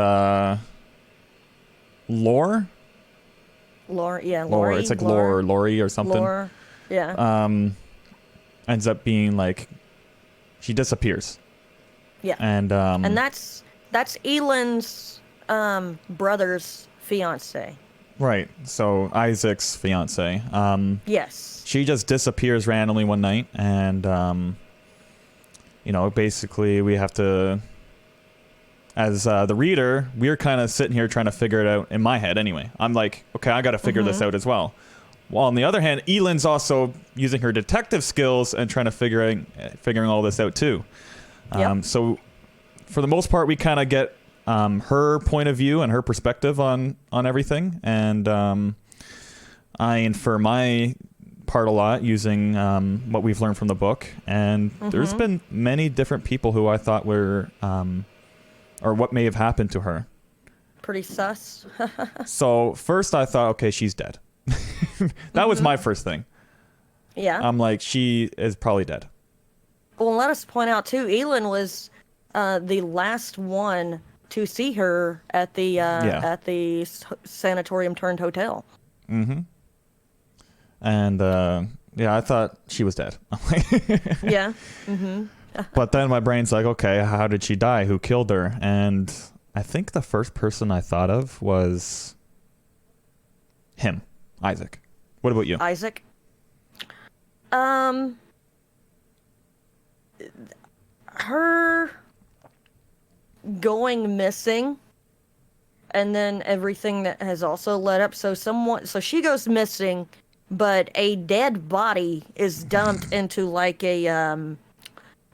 Lore. Lori. It's like Lori or something. Lore, yeah. Ends up being like she disappears. Yeah. And that's Elin's brother's fiance. Right. So Isaac's fiance. Yes. She just disappears randomly one night, and basically we have to, as the reader, we're kind of sitting here trying to figure it out in my head. Anyway, I'm like, okay, I got to figure this out as well. While on the other hand, Elin's also using her detective skills and trying to figuring all this out too. So for the most part, we kind of get her point of view and her perspective on everything, and I infer my part a lot using what we've learned from the book. And there's been many different people who I thought were, or what may have happened to her. Pretty sus. So first I thought, okay, she's dead. That was my first thing. Yeah. I'm like, she is probably dead. Well, let us point out too, Elin was the last one to see her at the sanatorium turned hotel. Mm-hmm. And I thought she was dead. Yeah. Mm-hmm. But then my brain's like, okay, how did she die? Who killed her? And I think the first person I thought of was him, Isaac. What about you? Isaac. Her going missing, and then everything that has also led up. So she goes missing, but a dead body is dumped into like a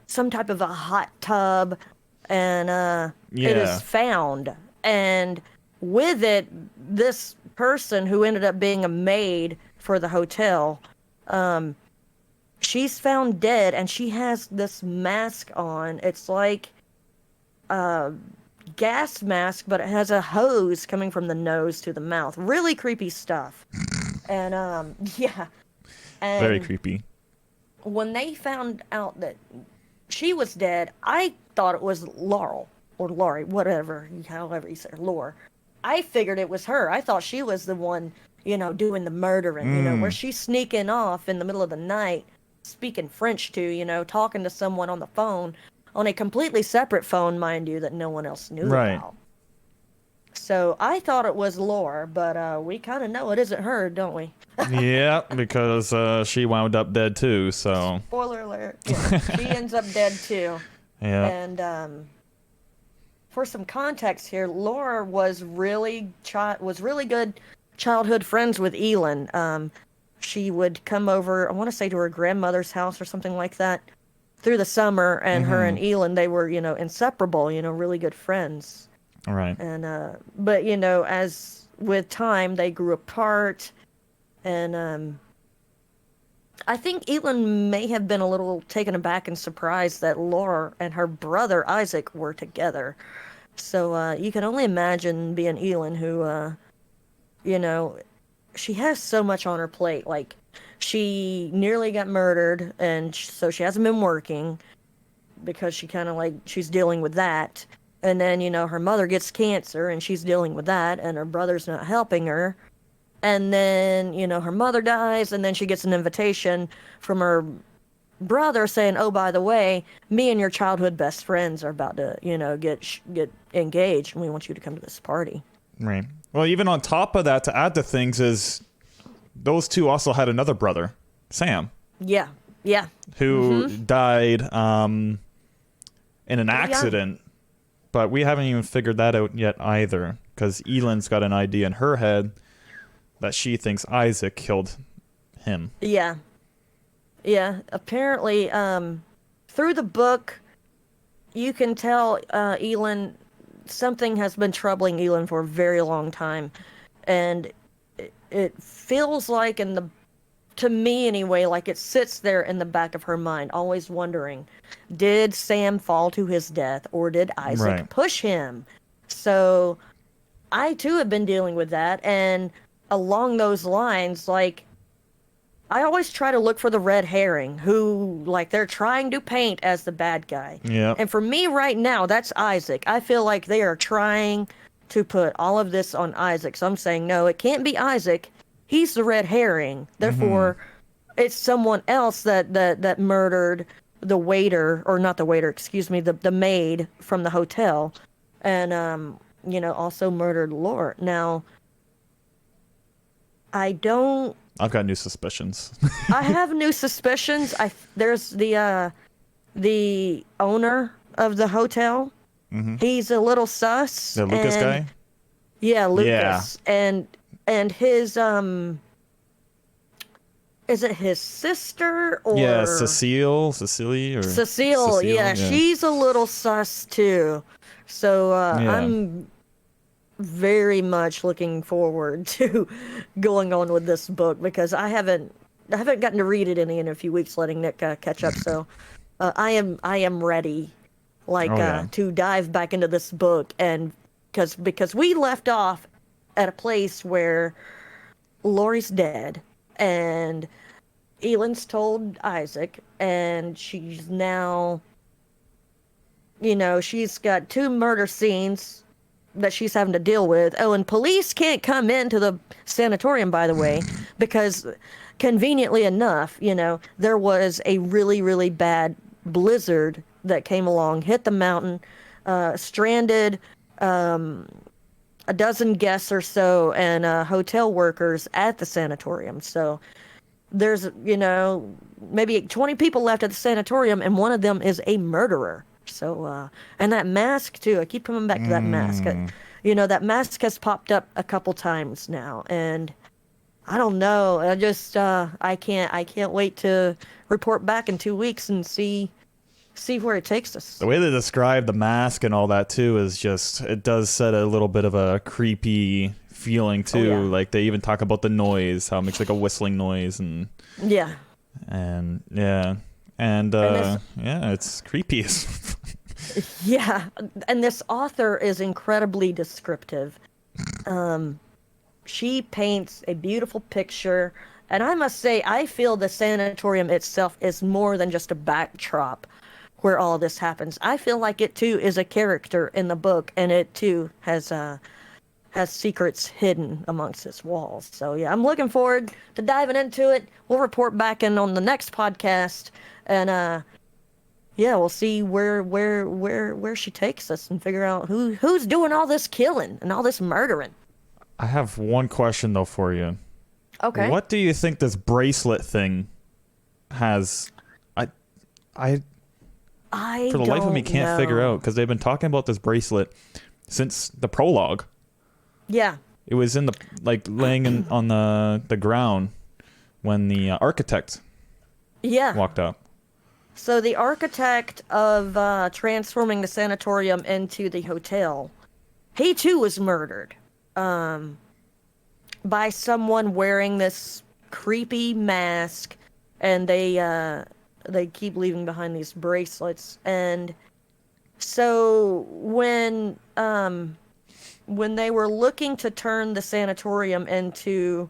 some type of a hot tub, and it is found, and with it, this person who ended up being a maid for the hotel, she's found dead, and she has this mask on. It's like a gas mask, but it has a hose coming from the nose to the mouth. Really creepy stuff. And yeah. And very creepy. when they found out that she was dead, I thought it was Laurel or Laurie, whatever, however you say her, Lore. I figured it was her. I thought she was the one, doing the murdering, where she's sneaking off in the middle of the night, speaking French to, talking to someone on the phone, on a completely separate phone, mind you, that no one else knew Right. about. So I thought it was Lore, but we kind of know it isn't her, don't we? Yeah, because she wound up dead too. So Spoiler alert. Yeah, she ends up dead too. yeah. And for some context here, Laura was really good childhood friends with Elin. She would come over, I want to say to her grandmother's house or something like that, through the summer, and her and Elin, they were, inseparable, really good friends. Right. And but as with time, they grew apart, and I think Elin may have been a little taken aback and surprised that Laura and her brother Isaac were together. So you can only imagine being Elin, who, she has so much on her plate. Like, she nearly got murdered, and so she hasn't been working because she's dealing with that. And then, her mother gets cancer, and she's dealing with that, and her brother's not helping her. And then, her mother dies, and then she gets an invitation from her brother saying, "Oh, by the way, me and your childhood best friends are about to, get engaged, and we want you to come to this party." Right. Well, even on top of that, to add to things, is those two also had another brother, Sam. Yeah, yeah. Who died in an accident. But we haven't even figured that out yet either, because Elin's got an idea in her head that she thinks Isaac killed him. Yeah. Yeah. Apparently, through the book, you can tell Elin, something has been troubling Elin for a very long time. And it feels like, to me anyway, like it sits there in the back of her mind, always wondering, did Sam fall to his death, or did Isaac push him? So I too have been dealing with that, and along those lines, like, I always try to look for the red herring, who, like, they're trying to paint as the bad guy. Yeah. And for me right now, that's Isaac. I feel like they are trying to put all of this on Isaac. So I'm saying, no, it can't be Isaac. He's the red herring. Therefore, it's someone else that murdered the waiter, or not the waiter, excuse me, the maid from the hotel, and also murdered Laura. Now, I've got new suspicions. I have new suspicions. There's the owner of the hotel. He's a little sus. The Lucas guy? Yeah, Lucas. Yeah. And his is it his sister, or Cecile, yeah, she's a little sus too. So I'm very much looking forward to going on with this book, because I haven't gotten to read it in a few weeks, letting Nick catch up. So I am ready, to dive back into this book, and because we left off at a place where Laurie's dead, and Elin's told Isaac, and she's now, she's got 2 murder scenes that she's having to deal with. Oh, and police can't come into the sanatorium, by the way, because conveniently enough, there was a really, really bad blizzard that came along, hit the mountain, stranded a dozen guests or so, and hotel workers at the sanatorium. So there's, maybe 20 people left at the sanatorium, and one of them is a murderer. So, and that mask too, I keep coming back to that mask. That mask has popped up a couple times now, and I don't know. I just, I can't wait to report back in 2 weeks and see where it takes us. The way they describe the mask and all that too is just, it does set a little bit of a creepy feeling too. Oh, yeah. Like, they even talk about the noise, how it makes like a whistling noise, and yeah, it's creepy. yeah. And this author is incredibly descriptive. She paints a beautiful picture And I must say, I feel the sanatorium itself is more than just a backdrop where all this happens. I feel like it too is a character in the book, and it too has secrets hidden amongst its walls. So yeah, I'm looking forward to diving into it. We'll report back in on the next podcast, and yeah, we'll see where she takes us and figure out who's doing all this killing and all this murdering. I have one question though for you. Okay. What do you think this bracelet thing has? I for the life of me can't figure out, because they've been talking about this bracelet since the prologue. Yeah. It was in the laying on the ground when the architect walked up. So the architect of transforming the sanatorium into the hotel, he too was murdered by someone wearing this creepy mask, and they keep leaving behind these bracelets. And so when they were looking to turn the sanatorium into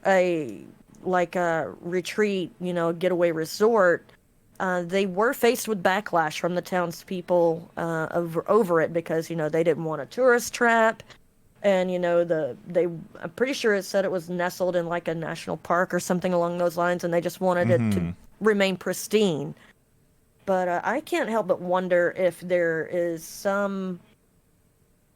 a retreat, getaway resort, they were faced with backlash from the townspeople over it, because they didn't want a tourist trap, and I'm pretty sure it said it was nestled in like a national park or something along those lines, and they just wanted it to remain pristine. But I can't help but wonder if there is some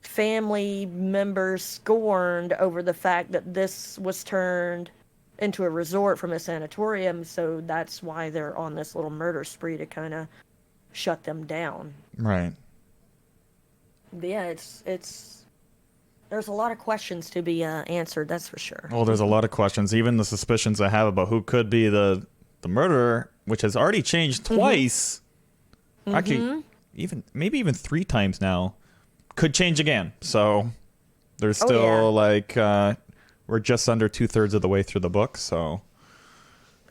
family member scorned over the fact that this was turned into a resort from a sanatorium, so that's why they're on this little murder spree to kind of shut them down. Right. But yeah, it's there's a lot of questions to be answered, that's for sure. Well, there's a lot of questions. Even the suspicions I have about who could be the murderer, which has already changed twice. Actually, maybe even 3 times now. Could change again. So there's still we're just under 2/3 of the way through the book, so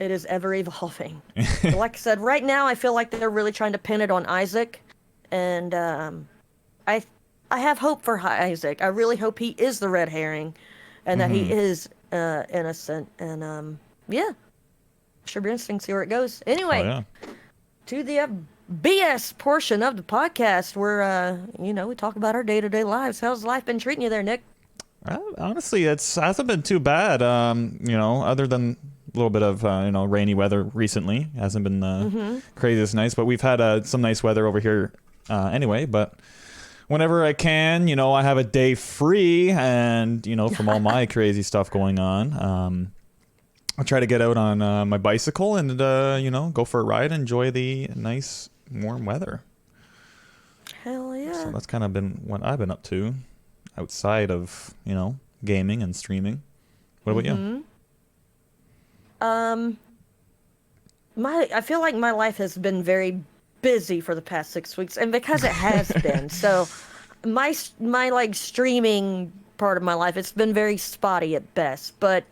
it is ever evolving. Like I said, right now I feel like they're really trying to pin it on Isaac, and I have hope for Isaac. I really hope he is the red herring, and that he is innocent. And yeah, should be interesting to see where it goes. Anyway, to the BS portion of the podcast, where we talk about our day-to-day lives. How's life been treating you there, Nick? Honestly, it hasn't been too bad. Other than a little bit of rainy weather recently. It hasn't been craziest nice, but we've had some nice weather over here anyway. But whenever I can, I have a day free, and from all my crazy stuff going on, I'll try to get out on my bicycle and go for a ride, and enjoy the nice warm weather. Hell yeah! So that's kind of been what I've been up to, outside of gaming and streaming. What about you? I feel like my life has been very busy for the past 6 weeks, and because it has been, so my streaming part of my life, it's been very spotty at best, but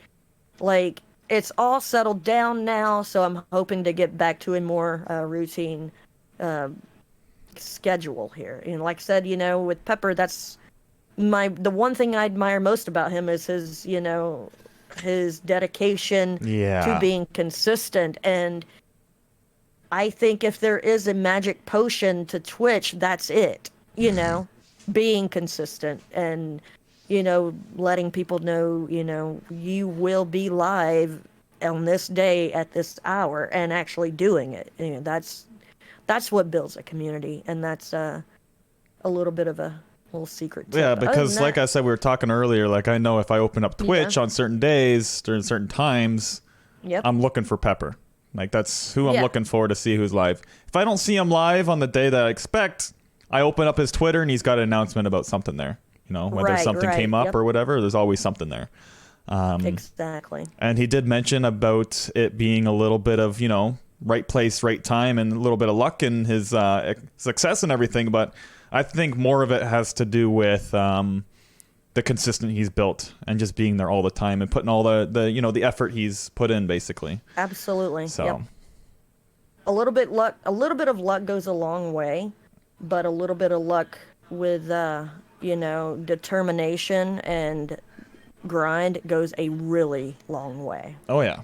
it's all settled down now, so I'm hoping to get back to a more routine schedule here. Like I said, with Pepper, that's the one thing I admire most about him is his dedication to being consistent. And I think if there is a magic potion to Twitch, that's it. Being consistent and letting people know, you will be live on this day at this hour, and actually doing it. That's what builds a community, and that's a little bit of a little secret tip. Yeah, because like I said, we were talking earlier, I know if I open up Twitch on certain days during certain times, I'm looking for Pepper. That's who I'm looking for to see who's live. If I don't see him live on the day that I expect, I open up his Twitter and he's got an announcement about something there. Whether something came up or whatever, there's always something there. Exactly. And he did mention about it being a little bit of, right place, right time, and a little bit of luck in his success and everything. But I think more of it has to do with the consistent he's built, and just being there all the time, and putting all the effort he's put in, basically. Absolutely. So a little bit of luck goes a long way, but a little bit of luck with determination and grind goes a really long way. Oh yeah.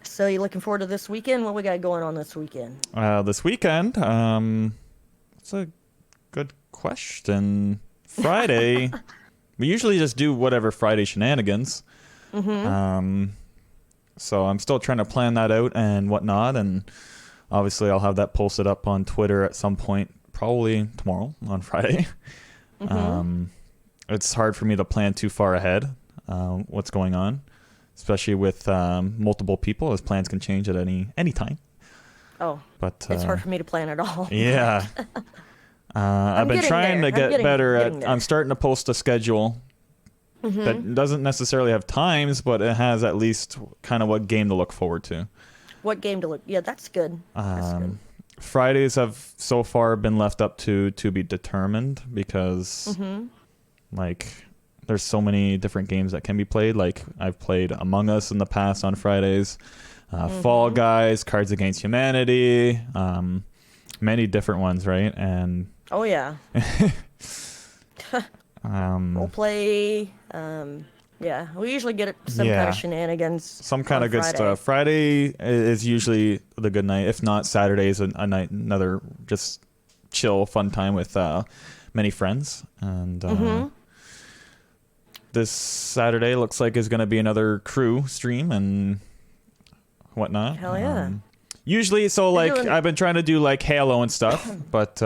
So you looking forward to this weekend? What we got going on this weekend? This weekend, that's a good question. Friday, we usually just do whatever Friday shenanigans. So I'm still trying to plan that out and whatnot, and obviously I'll have that posted up on Twitter at some point, probably tomorrow on Friday. It's hard for me to plan too far ahead what's going on, especially with multiple people, as plans can change at any time. Oh, but it's hard for me to plan at all. Yeah. I've been trying to get better at. I'm starting to post a schedule that doesn't necessarily have times, but it has at least kind of what game to look forward to. What game to look? Yeah, that's good. That's good. Fridays have so far been left up to be determined because, like, there's so many different games that can be played. Like, I've played Among Us in the past on Fridays, Fall Guys, Cards Against Humanity, many different ones, right? And oh yeah. Role play. Yeah, we usually get some kind of shenanigans. Some kind of good stuff. Friday is usually the good night. If not, Saturday is a night, another just chill, fun time with many friends. And this Saturday looks like is going to be another crew stream and whatnot. Hell yeah. Usually, so like I've been trying to do like Halo and stuff, but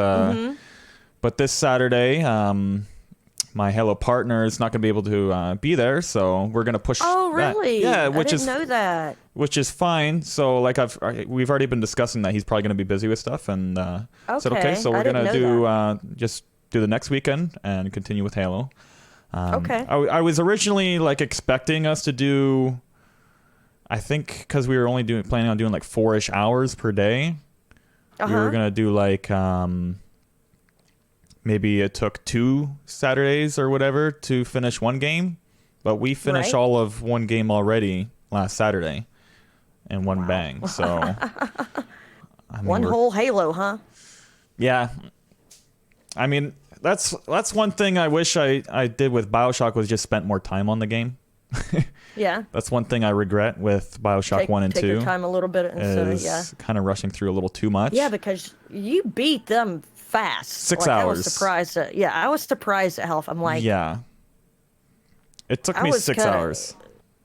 this Saturday, my Halo partner is not going to be able to be there, so we're going to push. Oh, really? Yeah, I didn't know that. Which is fine. So like we've already been discussing that he's probably going to be busy with stuff, and said okay, so we're going to do just do the next weekend and continue with Halo. Okay. I was originally like expecting us to do, I think, because we were only planning on doing like 4-ish hours per day. We were gonna do like maybe it took 2 Saturdays or whatever to finish one game, but we finished all of one game already last Saturday in one bang. So I mean, one whole Halo, huh? Yeah. I mean, that's one thing I wish I did with BioShock was just spent more time on the game. Yeah. That's one thing I regret with BioShock 1 and 2. Take your time a little bit instead of, kind of rushing through a little too much. Yeah, because you beat them fast. 6 hours. I was surprised I was surprised at how I'm like. Yeah. It took me 6 hours.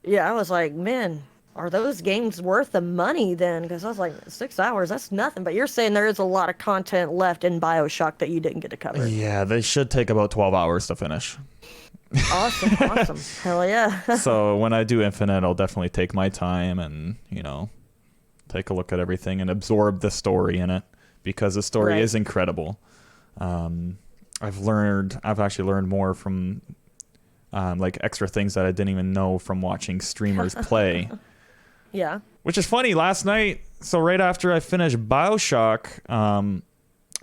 Yeah, I was like, man, are those games worth the money then? Because I was like, 6 hours, that's nothing. But you're saying there is a lot of content left in BioShock that you didn't get to cover. Yeah, they should take about 12 hours to finish. Awesome. Hell yeah. So when I do Infinite, I'll definitely take my time and, take a look at everything and absorb the story in it, because the story is incredible. I've actually learned more from like extra things that I didn't even know from watching streamers play. Yeah. Which is funny. Last night, so right after I finished BioShock,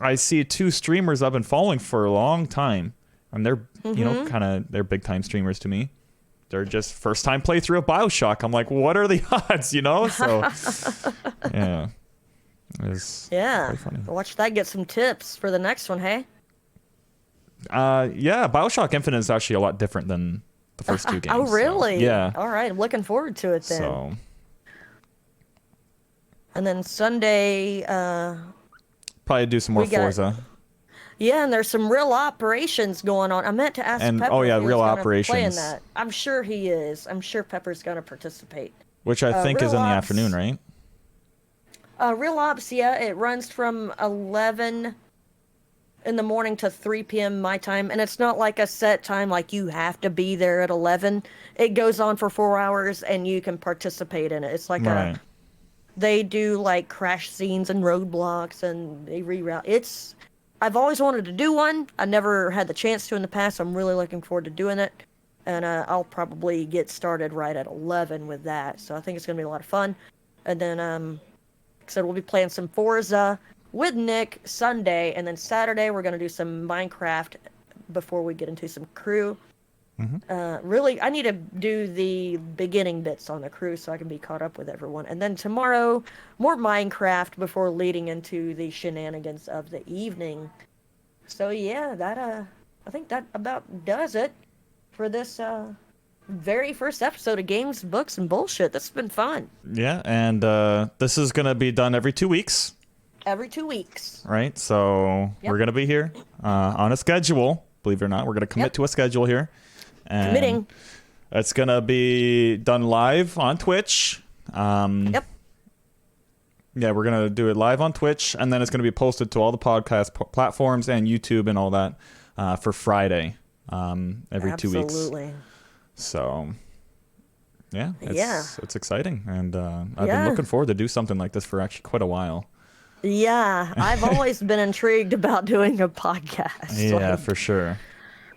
I see 2 streamers I've been following for a long time. And they're, they're big time streamers to me. They're just first time playthrough of BioShock. I'm like, what are the odds, So, yeah. Quite funny. Watch that get some tips for the next one, hey? Yeah, BioShock Infinite is actually a lot different than the first 2 games. Oh, really? So, yeah. All right, I'm looking forward to it then. So. And then Sunday, probably do some more Forza. Yeah, and there's some real operations going on. I meant to ask Pepper. Oh yeah, if he real was operations. Play in that. I'm sure he is. I'm sure Pepper's going to participate. Which I think is in the afternoon, right? Real Ops, yeah, it runs from 11 in the morning to 3 p.m. my time, and it's not like a set time like you have to be there at 11. It goes on for 4 hours, and you can participate in it. It's like they do like crash scenes and roadblocks, and they reroute. I've always wanted to do one. I never had the chance to in the past. I'm really looking forward to doing it. And I'll probably get started right at 11 with that. So I think it's going to be a lot of fun. And then, like I said, we'll be playing some Forza with Nick Sunday. And then Saturday, we're going to do some Minecraft before we get into some crew. Really, I need to do the beginning bits on the crew so I can be caught up with everyone. And then tomorrow, more Minecraft before leading into the shenanigans of the evening. So yeah, that I think that about does it. for this very first episode of Games, Books, and Bullshit. This has been fun. Yeah, and this is going to be done every 2 weeks. Every 2 weeks. Right? So we're going to be here on a schedule. Believe it or not, we're going to commit to a schedule here. And Committing. It's going to be done live on Twitch. Yep. Yeah, we're going to do it live on Twitch, and then it's going to be posted to all the podcast platforms and YouTube and all that for Friday every 2 weeks. Absolutely. So, yeah, it's exciting, and I've Yeah. been looking forward to do something like this for actually quite a while. Yeah, I've always been intrigued about doing a podcast. Yeah, for sure.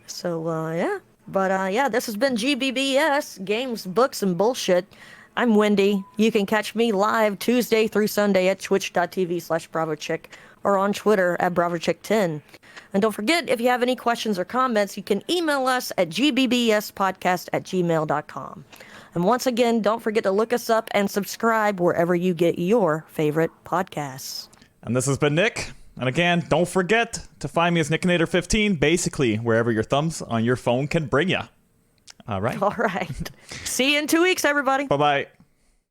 So, yeah. But, yeah, this has been GBBS, Games, Books, and Bullshit. I'm Wendy. You can catch me live Tuesday through Sunday at twitch.tv/BravoChick or on Twitter at BravoChick10. And don't forget, if you have any questions or comments, you can email us at gbbspodcast@gmail.com. And once again, don't forget to look us up and subscribe wherever you get your favorite podcasts. And this has been Nick. And again, don't forget to find me as Nickinator15, basically wherever your thumbs on your phone can bring you. All right. All right. See you in 2 weeks, everybody. Bye-bye.